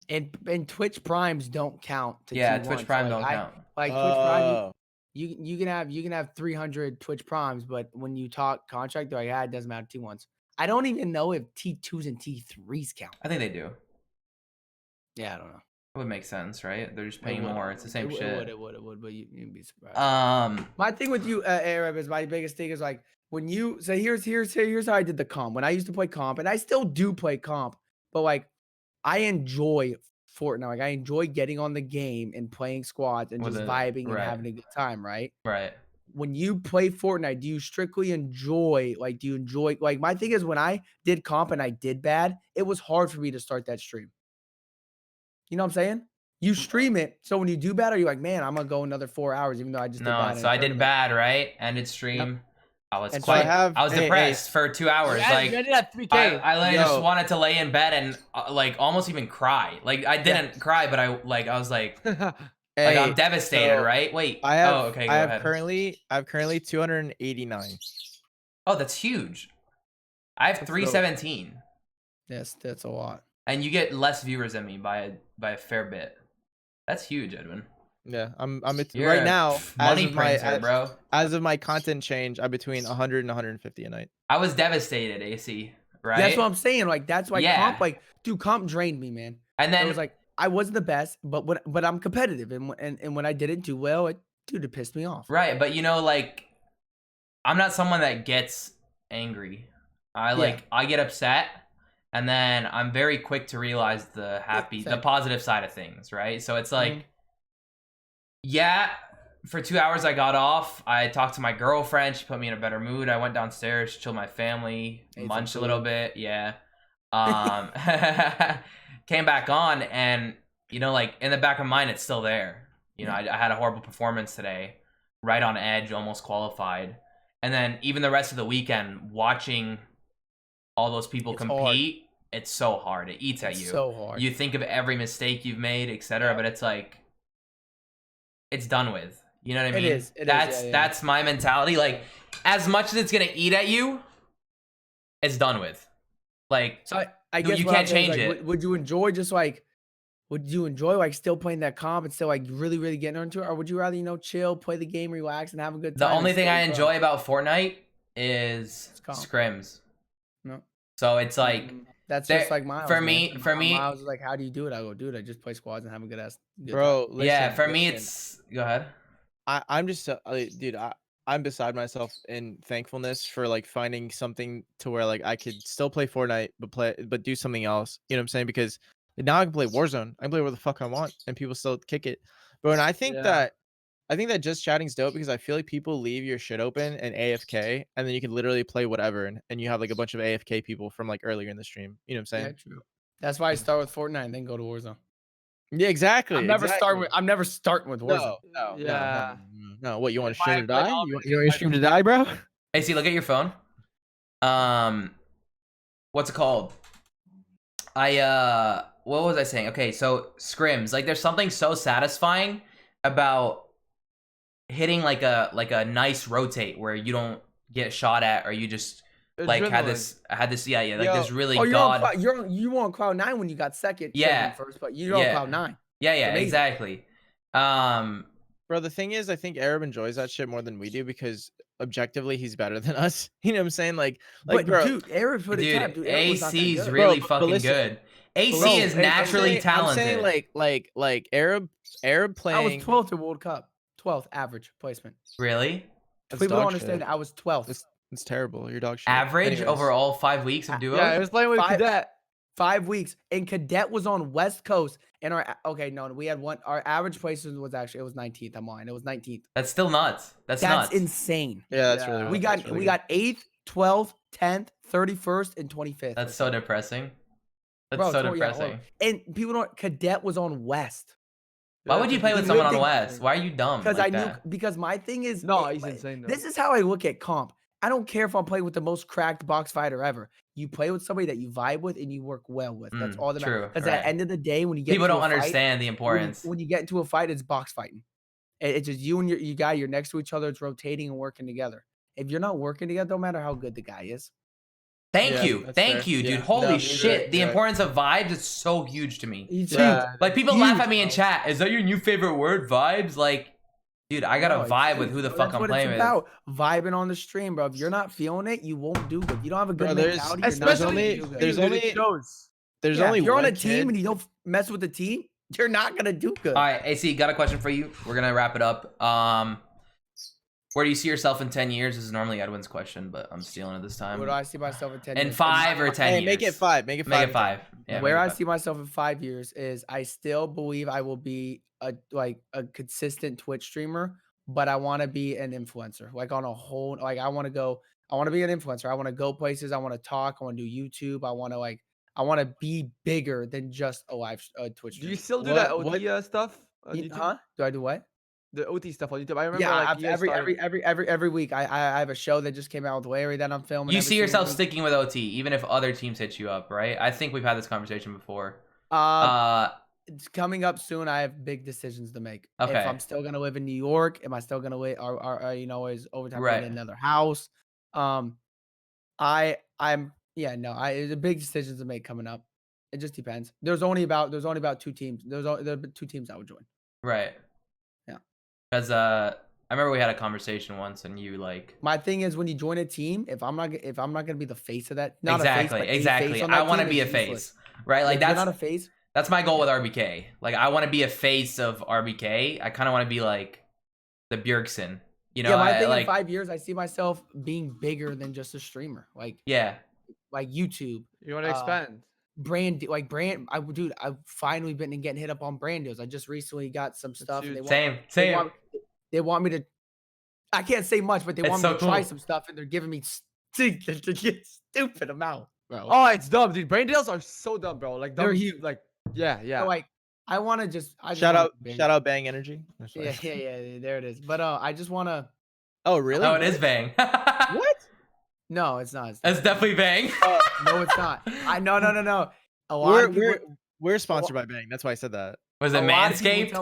And Twitch primes don't count. Twitch Prime don't count. Like Twitch Prime, you can have 300 Twitch primes, but when you talk contract, they're like, it doesn't matter. T1s. I don't even know if T2s and T3s count. I think they do. Yeah, I don't know. It would make sense, right? They're just paying more. It's the same shit. It would, but you'd be surprised. My thing with you, Arab, is my biggest thing is like when you here's how I did the comp. When I used to play comp, and I still do play comp, but like I enjoy Fortnite. Like I enjoy getting on the game and playing squads and just vibing and having a good time, right? Right. When you play Fortnite, do you strictly enjoy like my thing is when I did comp and I did bad, it was hard for me to start that stream. You know what I'm saying? You stream it, so when you do bad, are you like, man, I'm gonna go another 4 hours, even though I just did bad. So I did bad, right? Ended stream. I was And so I quite. have- I was hey, depressed for 2 hours. You Like ended at 3K. I literally just Yo. wanted to lay in bed and like almost even cry. Like I didn't cry, but I was like I'm Hey, devastated, so right? Wait. I have. Oh, okay. Go I have ahead. currently 289. Oh, that's huge. I have That's 317, Yes, that's a lot. and you get less viewers than me by a fair bit. That's huge, Edwin. Yeah, I'm You're right a now money printer, bro. as of my content change, I'm between 100 and 150 a night. I was devastated, AC. Right. That's what I'm saying. Like that's why Yeah. comp, like, dude, comp drained me, man. And It then was like I wasn't the best, but I'm competitive, and when I didn't do well, it pissed me off. right, but like I'm not someone that gets angry. I get upset, and then I'm very quick to realize the same. positive side of things, right? So it's like, Mhm. yeah, for 2 hours I got off. I talked to my girlfriend. She put me in a better mood. I went downstairs, chilled with my family, Ate some munched a little food. bit. Yeah. Came back on, and like in the back of my mind, it's still there. I had a horrible performance today, right on edge, almost qualified. And then even the rest of the weekend, watching all those people It's compete, it's so hard. It eats at It's you. so hard. You think of every mistake you've made, etc., but it's like, it's done with. You know what I It mean? is. It is, That's yeah. that's my mentality. Like, as much as it's gonna eat at you, it's done with. Like, So I Dude, guess you what I'm can't saying is, change like, it. Would you enjoy still playing that comp and still like really, really getting into it, or would you rather chill, play the game, relax, and have a good the time? only and thing stay I pro? enjoy about Fortnite is It's comp. scrims. No. So it's like, That's there- just like Miles. for man. me- for me- Miles is like, how do you do it? I go, dude, I just play squads and have a good Bro, time. listen, yeah, for me listen, it's go ahead. I'm just dude, I'm beside myself in thankfulness for like finding something to where like I could still play Fortnite but do something else. You know what I'm saying? Because now I can play Warzone. I can play where the fuck I want and people still kick it. But I think Yeah. that just chatting's dope because I feel like people leave your shit open and AFK and then you can literally play whatever and you have like a bunch of AFK people from like earlier in the stream. You know what I'm saying? Yeah, true. That's why I start with Fortnite and then go to Warzone. Yeah, exactly. I'm never exactly. starting with Warzone. Yeah. No. What, you want to If I stream to play die? all You of want your it, stream to die, bro? Hey, see, look at your phone. What's it called? What was I saying? Okay, so scrims. Like, there's something so satisfying about hitting like a nice rotate where you don't get shot at, or you just like had this like Yo, this really Oh, god. you were on cloud 9 when you got second. Yeah. Second first, but you're on Yeah. cloud 9. Yeah, amazing. exactly. Bro, the thing is, I think Arab enjoys that shit more than we do because objectively he's better than us. You know what I'm saying? Like But bro, dude, Arab put it time. Dude, Dude, Arab was not that AC's good. really Bro, but fucking listen, good. AC bro, is I'm naturally I'm talented. saying like Arab I was playing. 12th in World Cup. 12th average placement. Really? That's People dog don't understand shit. that I was 12th. It's terrible. Your dog shit. Average Anyways. over all 5 weeks of duos? Yeah, I was playing with Five- Cadet. 5 weeks, and Cadet was on West Coast, and we had one. Our average placement was 19th. I'm lying. It was 19th. That's still nuts. That's That's nuts. insane. Yeah, that's Yeah. really. We that's got really we good. got 8th, 12th, 10th, 31st, and 25th. That's so depressing. That's Bro, so 20 yeah, depressing. and people don't. Cadet was on West Why would you play with the someone good on thing- West? Why are you dumb? because like I knew that? because my thing is No, he's insane though. This is how I look at comp. I don't care if I'm playing with the most cracked box fighter ever. You play with somebody that you vibe with and you work well with. That's all that true, matters. Because right. at the end of the day, when you get People into don't a fight, understand the importance. when you get into a fight, it's box fighting. It's just you and your guy. You're next to each other. It's rotating and working together. If you're not working together, no matter how good the guy is. Thank Yeah, you. that's Thank fair. you, dude. Yeah. Holy No, you're shit. right, The you're right. importance of vibes is so huge to me. Huge. Like, people laugh Huge, at me in bro. chat. Is that your new favorite word, vibes? Like, dude, I gotta No, it's vibe with huge, who the bro. fuck That's I'm what playing it's with. about. Vibing on the stream, bro. If you're not feeling it, you won't do good. You don't have a good Bro, there's- mentality. You're not there's gonna only- do good. there's Dude, only- it shows. There's Yeah, only if you're on a one team kid- and you don't mess with the team, you're not gonna do good. All right, AC, got a question for you. We're gonna wrap it up. Where do you see yourself in 10 years? This is normally Edwin's question, but I'm stealing it this time. Where do I see myself in 10 In years? 5 or 10 Hey, years? make it 5. Make it 5. Make it 5. Yeah, Where make it I 5. see myself in 5 years is I still believe I will be a consistent Twitch streamer, but I want to be an influencer. Like on a whole, like I want to be an influencer. I want to go places. I want to talk. I want to do YouTube. I want to be bigger than just a Twitch Do you streamer. still do that What- OT stuff on YouTube? Huh? Do I do what? the OT stuff on YouTube. I remember Yeah, like you guys started. every week I have a show that just came out with Larry that I'm filming. You every see single yourself week. sticking with OT, even if other teams hit you up, right? I think we've had this conversation before. It's coming up soon. I have big decisions to make. If Okay. I'm still gonna live in New York, am I still gonna live? Or you know, is overtime Right. in another house? I'm yeah, no. There's a big decisions to make coming up. It just depends. There's only about 2 teams. There 2 teams I would join. Right. Yeah. Because I remember we had a conversation once, and you like. My thing is when you join a team, if I'm not gonna be the face of that, not Exactly. a face, but Exactly. a face on I that want to team, be a it's face, useless. right? Like If you're that's not a face. That's my goal Yeah. with RBK. Like I want to be a face of RBK. I kind of want to be like the Bjergsen. You know, Yeah, my thing like in 5 years, I see myself being bigger than just a streamer. Like yeah, YouTube. You want to expand? Brand. I've finally been getting hit up on brand deals. I just recently got some stuff. And huge. same. They want me to. I can't say much, but they It's want me so to try cool. some stuff, and they're giving me stupid amount, bro. Oh, it's dumb, dude. Brain deals are so dumb, bro. Like They're dumb, huge. like yeah. So, like, I want to just. Shout out Bang Energy. That's Yeah, right. yeah. There it is. But I just want to. Oh really? No, it is Bang. What? No, it's not. It's definitely Bang. No, it's not. No. A lot of people. We're sponsored by Bang. That's why I said that. Was it Manscaped?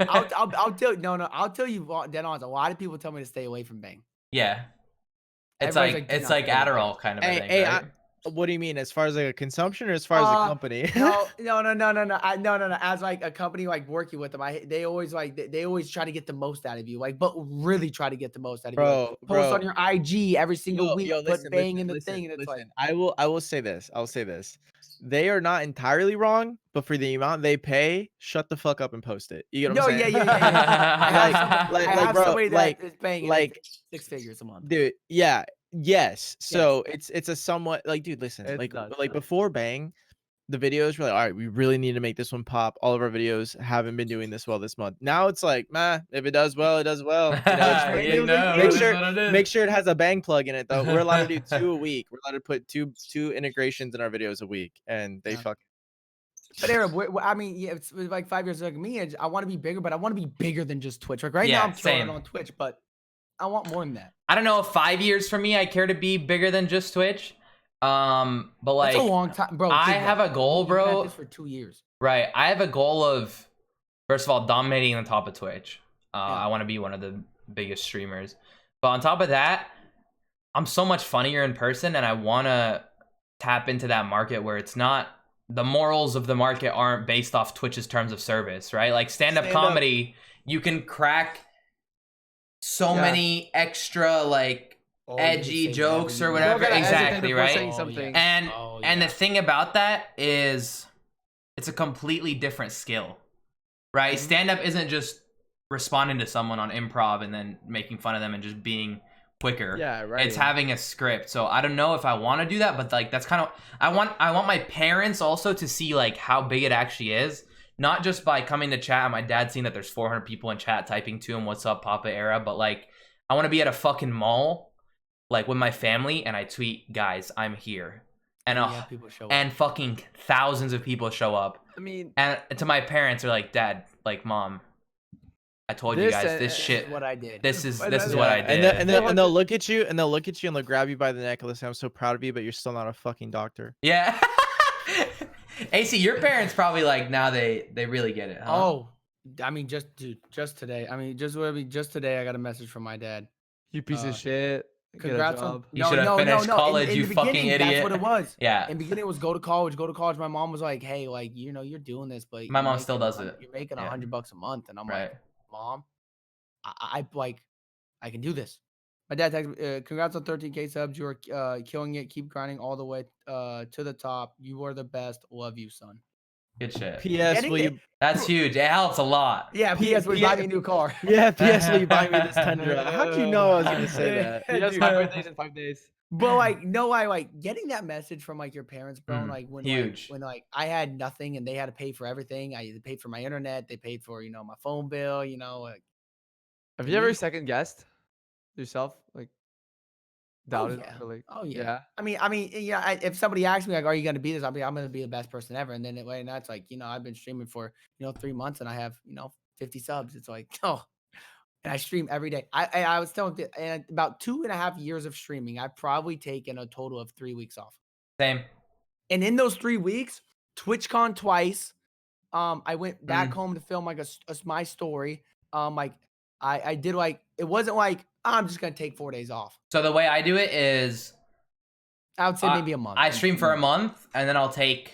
I'll tell you dead on. A lot of people tell me to stay away from Bang. Yeah. It's Everybody's like it's "Do like not go to Adderall kind of a thing, right? What do you mean, as far as like a consumption or as far as a company? No. As like a company like working with them, they always try to get the most out of you, like, but really try to get the most out of you. Like, post on your IG every single week, put Bang in the thing, and it's like I will say this. I'll say this. They are not entirely wrong, but for the amount they pay, shut the fuck up and post it. You get what I'm saying? Yeah. I have bro, somebody that is paying like 6 figures a month. Dude, yeah. Yes. So it's a somewhat like, dude, listen, It's nuts, before Bang, the videos were like, all right, we really need to make this one pop. All of our videos haven't been doing this well this month. Now it's like, if it does well, it does well. You know, make sure it has a Bang plug in it though. We're allowed to do 2 a week. We're allowed to put two integrations in our videos a week, and they fucking. But Arab, I mean, yeah, it's like 5 years like me. I want to be bigger, but I want to be bigger than just Twitch. Like now, I'm killing it on Twitch, but I want more than that. I don't know if 5 years for me, I care to be bigger than just Twitch. But like, that's a long time, bro. I have a goal, bro. You've had this for 2 years. Right. I have a goal of, first of all, dominating the top of Twitch. I want to be one of the biggest streamers. But on top of that, I'm so much funnier in person, and I want to tap into that market where it's not, the morals of the market aren't based off Twitch's terms of service, right? Like stand-up comedy, you can crack so many extra like edgy jokes or whatever. Exactly, right? And the thing about that is it's a completely different skill, right? Stand-up isn't just responding to someone on improv and then making fun of them and just being quicker. Yeah, right. It's having a script. So I don't know if I want to do that, but like that's kind of, I want my parents also to see like how big it actually is, not just by coming to chat and my dad seeing that there's 400 people in chat typing to him, "What's up, Papa Era?" But like I want to be at a fucking mall like with my family and I tweet, "Guys, I'm here." And fucking thousands of people show up. I mean, and to my parents, they're like, "Dad, like, Mom, I told you guys this shit. What I did. This is what I did." And they'll look at you and they'll grab you by the neck and they'll say, "I'm so proud of you, but you're still not a fucking doctor." Yeah. AC, your parents probably like now they really get it. Huh? Oh, I mean, just today. Just today, I got a message from my dad. You piece of shit. Congrats on. You should have finished college, you fucking idiot. That's what it was. Yeah. In the beginning, it was go to college. My mom was like, "Hey, like, you know, you're doing this, but my mom still does it. You're making $100 a month," and I'm like, "Mom, I can do this." My dad texted me, "Congrats on 13K subs. You're killing it. Keep grinding all the way to the top. You are the best. Love you, son." Good shit. P.S. That's huge. It helps a lot. Yeah. P.S. Will you buy me a new car? Yeah. P.S. Will you buy me this Tundra? How'd you know I was gonna say that? Yes, my birthday's in 5 days. But like, no, I like getting that message from like your parents, bro. Like when huge. When I had nothing and they had to pay for everything. They paid for my internet. They paid for my phone bill. Like, have you ever second guessed yourself? Like, doubted? Oh yeah. I mean, yeah. If somebody asks me like, "Are you gonna be this?" I'm gonna be the best person ever. And then that's like, I've been streaming for 3 months and I have 50 subs. It's like, oh, and I stream every day. I was telling you, and about 2.5 years of streaming, I've probably taken a total of 3 weeks off. Same. And in those 3 weeks, TwitchCon twice. I went back home to film like my story. Like I did like it wasn't like I'm just gonna take 4 days off. So the way I do it is, I would say maybe a month. I stream for a month, and then I'll take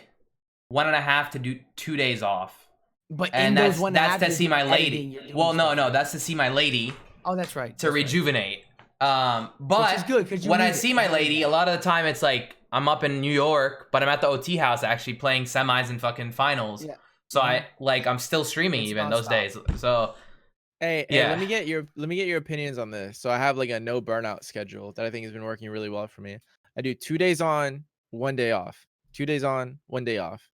1.5 to do 2 days off. But And in those that's to see my lady. editing, you're doing Well, no, stuff. that's to see my lady Oh, that's right. to that's right. rejuvenate. But Which is good, 'cause you when I need it. see my You need lady, that. a lot of the time it's like I'm up in New York, but I'm at the OT house actually playing semis and fucking finals. Yeah. So I'm still streaming It's even those nonstop. days. So Hey, Yeah. let me get your opinions on this. So I have like a no burnout schedule that I think has been working really well for me. I do 2 days on, 1 day off. 2 days on, 1 day off.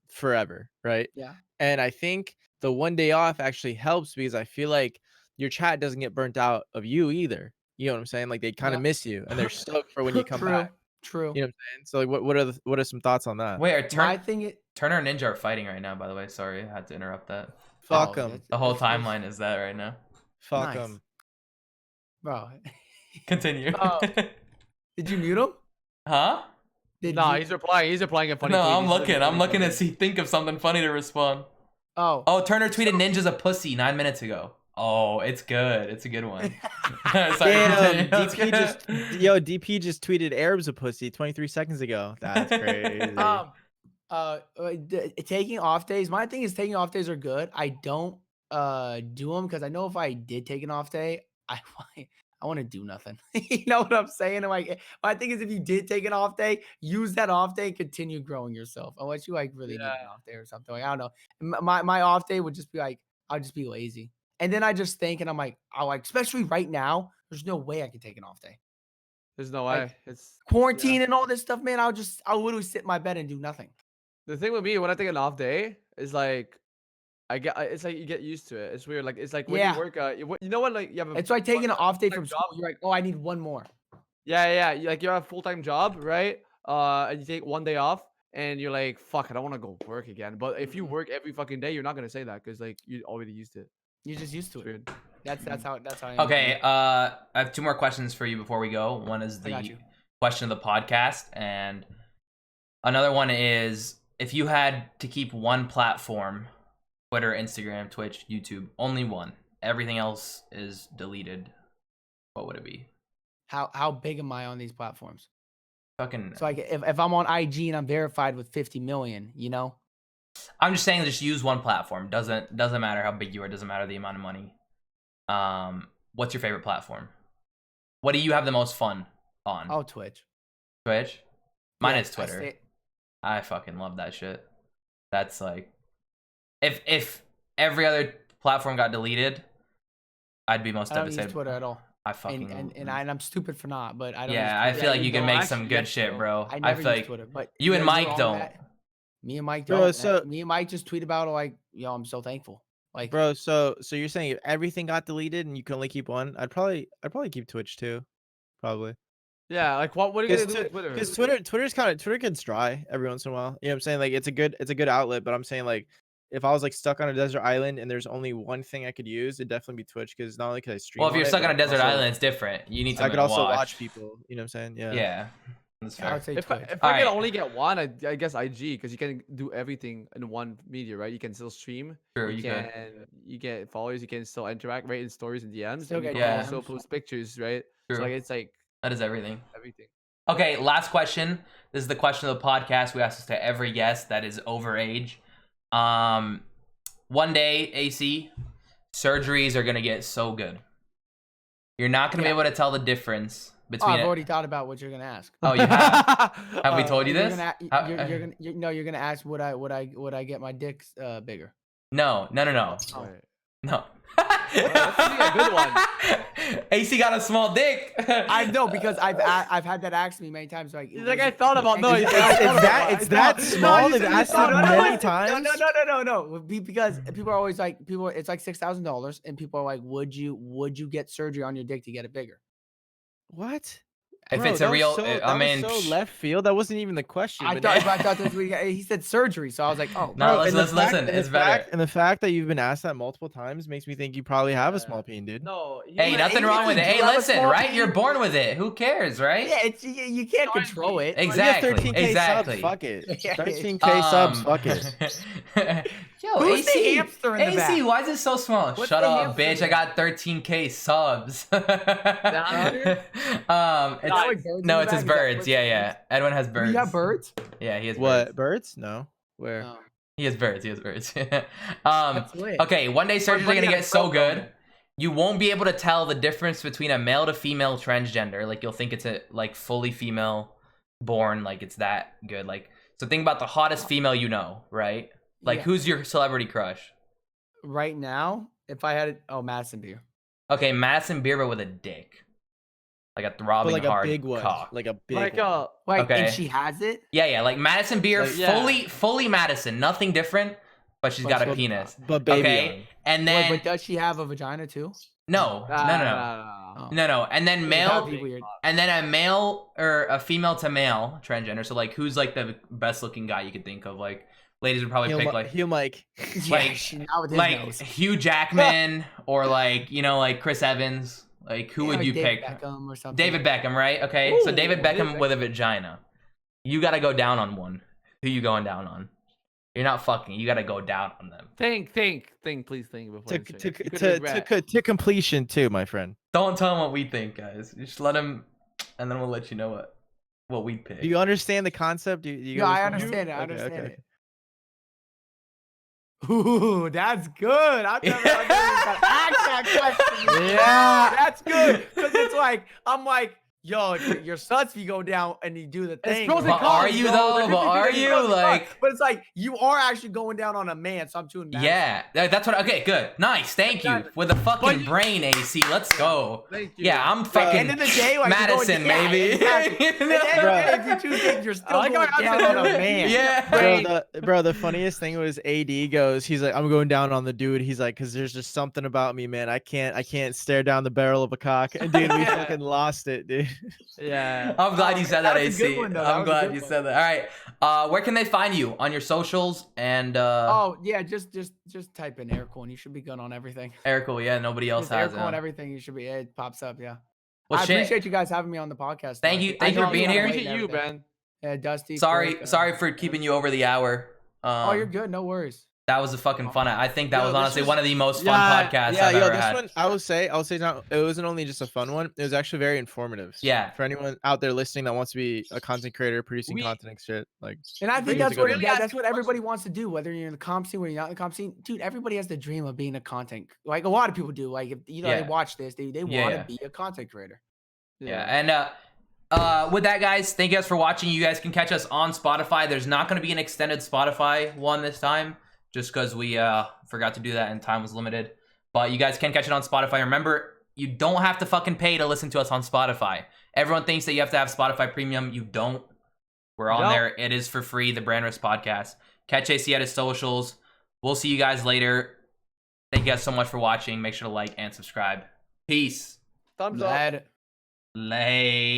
Forever, right? Yeah. And I think the 1 day off actually helps because I feel like your chat doesn't get burnt out of you either. You know what I'm saying? Like they kind of Yeah. miss you and they're stoked for when you come back. True. You know what I'm saying? So like what are some thoughts on that? wait, are My thing is Turner and Ninja are fighting right now, by the way. Sorry, I had to interrupt that. Fuck oh, them. that's- The whole that's- timeline is that right now. Fuck nice. them. bro. Continue. Oh. Did you mute him? Huh? Nah, you- he's replying a funny No, tweet. I'm He said looking. funny I'm looking to something. think of something funny to respond. Oh. Oh, Turner tweeted Ninja's a pussy 9 minutes ago. Oh, it's good. It's a good one. Sorry, Damn, continue. That's DP good. DP just tweeted Arab's a pussy 23 seconds ago. That's crazy. Taking off days. My thing is taking off days are good. I don't do them because I know if I did take an off day, I want to do nothing. You know what I'm saying? I'm like, my thing is if you did take an off day, use that off day and continue growing yourself. Unless you like really need an off day or something. Like, I don't know. My off day would just be like, I'll just be lazy. And then I just think, and I'm like, especially right now, there's no way I could take an off day. There's no Like, way. It's Quarantine and all this stuff, man. I'll literally sit in my bed and do nothing. the thing with me when I take an off day is like it's like you get used to it. It's weird. Like it's like when Yeah. you work you know what, like you have a It's like taking an off day full-time from school. job. You're like, oh, I need one more. Yeah. Like you have a full-time job, right? And you take 1 day off and you're like, fuck, I don't want to go work again. But if you work every fucking day, you're not gonna say that because like you already used to it. You're just used to It's it. weird. That's how I am. Okay, I have 2 more questions for you before we go. One is I got the you. question of the podcast, and another one is if you had to keep one platform, Twitter, Instagram, Twitch, YouTube, only one, everything else is deleted, what would it be? How big am I on these platforms? Fucking, So like if I'm on IG and I'm verified with 50 million, you know? I'm just saying just use one platform. Doesn't matter how big you are, doesn't matter the amount of money. What's your favorite platform? What do you have the most fun on? Oh, Twitch. Twitch? Mine Yeah, is Twitter. I fucking love that shit. That's like, if every other platform got deleted, I'd be most I don't use devastated. Twitter at all. I fucking And I'm stupid for not, but I don't. yeah, I use feel Twitter. like you you can don't make actually some good get shit, to. bro. I I never feel use like Twitter, but you and guys are Mike on don't. that. Me and Mike Bro, don't. so- Me and Mike just tweet about it like, yo, I'm so thankful. Like, Bro, so you're saying if everything got deleted and you can only keep one, I'd probably keep Twitch too. Probably. Yeah, like what are you gonna do with Twitter? Because Twitter gets dry every once in a while. You know what I'm saying? Like it's a good outlet, but I'm saying like if I was like stuck on a desert island and there's only one thing I could use, it'd definitely be Twitch because not only could I stream. Well, if on you're it, stuck but on a I could desert also- island, it's different. You need I something could to also watch. watch people. You know what I'm saying? Yeah. Yeah, that's I fair. would say If Twitch. I can Alright. only get one, I guess IG because you can do everything in one media, right? You can still stream. True, you could. You get followers. You can still interact, right, in stories and DMs. Still and you get can Yeah. also DMs. post pictures, right? True. So like it's like That is everything. everything. Okay, last question. This is the question of the podcast. We ask this to every guest that is over age. One day, AC, surgeries are gonna get so good. You're not gonna be able to tell the difference Oh, between I've it. already thought about what you're gonna ask. Oh, you have? Have we told you You're this? gonna, How- you're gonna ask would I get my dick bigger? No. Right. No. that's gonna be a good one. AC got a small dick. I know because I've had that asked me many times. Like, He's like, I thought about no. It's- he's like, I thought about it. it's that small? They've asked No, it no, no, many no, times. No. Because people are always like, it's like $6,000, and people are like, would you get surgery on your dick to get it bigger? What? If Bro, it's that a was real, so, I that mean, was so left field. That wasn't even the question. I but thought this week he said surgery, so I was like, oh. No, Bro, listen, and the fact- listen, and it's the better. fact- And the fact that you've been asked that multiple times makes me think you probably have a Yeah. small peen, dude. No. Hey, But nothing hey, wrong with it. listen, Hey, do you have a listen, small right? peen? You're born with it. Who cares, right? Yeah, you can't control it. Exactly. You have 13K exactly. subs. Fuck it. Yeah. 13K subs. Fuck it. Yo, Who's the AC, hamster in the AC, back? why is it so small? What's Shut the up, hamster bitch. I in got 13K subs. hamster? It's, like birds in no, the it's his back? Is that birds. what's Yeah, the yeah. Edwin has birds. You have birds? Yeah, he has What? birds. Birds? No. Where? Oh, He has birds. He has birds. that's lit. Okay, one day surgery's buddy gonna had a get so croak good. helmet. You won't be able to tell the difference between a male to female transgender. Like you'll think it's a like fully female born. Like it's that good. Like so, think about the hottest female you know, right? Like Yeah. who's your celebrity crush? Right now, if I had it, Madison Beer. Okay, Madison Beer, but with a dick, like a But throbbing like hard a big one. cock. Like a big Like one. Like, Okay. and she has it. Yeah, like Madison Beer, Like, yeah. fully Madison, nothing different, but she's got a But- penis. But baby. Okay, and Wait, then but does she have a vagina too? no, Oh. no, and then That'd male. be weird. And then a male or a female to male transgender. So like, who's like the best looking guy you could think of? Like, ladies would probably pick like Heel Mike. Yeah, she not with his like nose. Hugh Jackman or like like Chris Evans. Like who Yeah, would like you David pick? Beckham or something. David Beckham, right? Okay, so Ooh, David Beckham David with a vagina. You gotta go down on one. Who you going down on? You're not fucking. You gotta go down on them. Think, please think before you say it. You could regret. To completion too, my friend. Don't tell him what we think, guys. Just let him, and then we'll let you know what we'd pick. Do you understand the concept? Do you No, I understand? understand it. I Okay, understand okay. it. Ooh, that's good. I've never heard that ask that question. Yeah. That's good. Because it's like, I'm like, yo, if your suds, if you go down and you do the thing. pros and But cons, are you bro. though? There's But are It's you pros and cons. like? But it's like, you are actually going down on a man, so I'm doing that. Yeah, that's what. Okay, good, nice, thank you. With a fucking brain, AC. Let's go. Thank you. Yeah, I'm At the fucking end of the day, like, Madison, you're going, maybe. Exactly. At the end of the day, if you choose it, you're still like going how down I'm on a man. Yeah. Bro, the funniest thing was AD goes, he's like, I'm going down on the dude. He's like, cause there's just something about me, man. I can't stare down the barrel of a cock. And dude, we fucking lost it, dude. Yeah. I'm glad you said that, That was a good AC. one, though. That I'm was a glad good you one. said that. All right. Where can they find you on your socials and Oh yeah, just type in Aircool and you should be good on everything. Aircool? Yeah, nobody else Just has Aircool and it. everything. You should be. It pops up. Yeah. Well, I shit. appreciate you guys having me on the podcast. Thank though. you- I thank you know for being I'm here. waiting Appreciate and you, everything. man. Yeah, Dusty. Sorry, Quick, sorry for keeping you over the hour. Oh, you're good. No worries. That was a fucking fun. I think that Yo, was this honestly was- one of the most fun podcasts I've ever this had. one, I will say, not, it wasn't only just a fun one. It was actually very informative. So Yeah. For anyone out there listening that wants to be a content creator, producing We- content and shit, like. And I think think that's it's a what good one. that's what everybody wants to do. Whether you're in the comp scene, whether you're not in the comp scene, dude. Everybody has the dream of being a content. Like a lot of people do. Like if they Yeah. watch this, they want Yeah. to be a content creator. Yeah, and with that, guys, thank you guys for watching. You guys can catch us on Spotify. There's not going to be an extended Spotify one this time, just because we forgot to do that and time was limited. But you guys can catch it on Spotify. Remember, you don't have to fucking pay to listen to us on Spotify. Everyone thinks that you have to have Spotify Premium. You don't. We're on Nope. there. It is for free, the Brand Risk Podcast. Catch AC at his socials. We'll see you guys later. Thank you guys so much for watching. Make sure to like and subscribe. Peace. Thumbs up. Lad. Lay.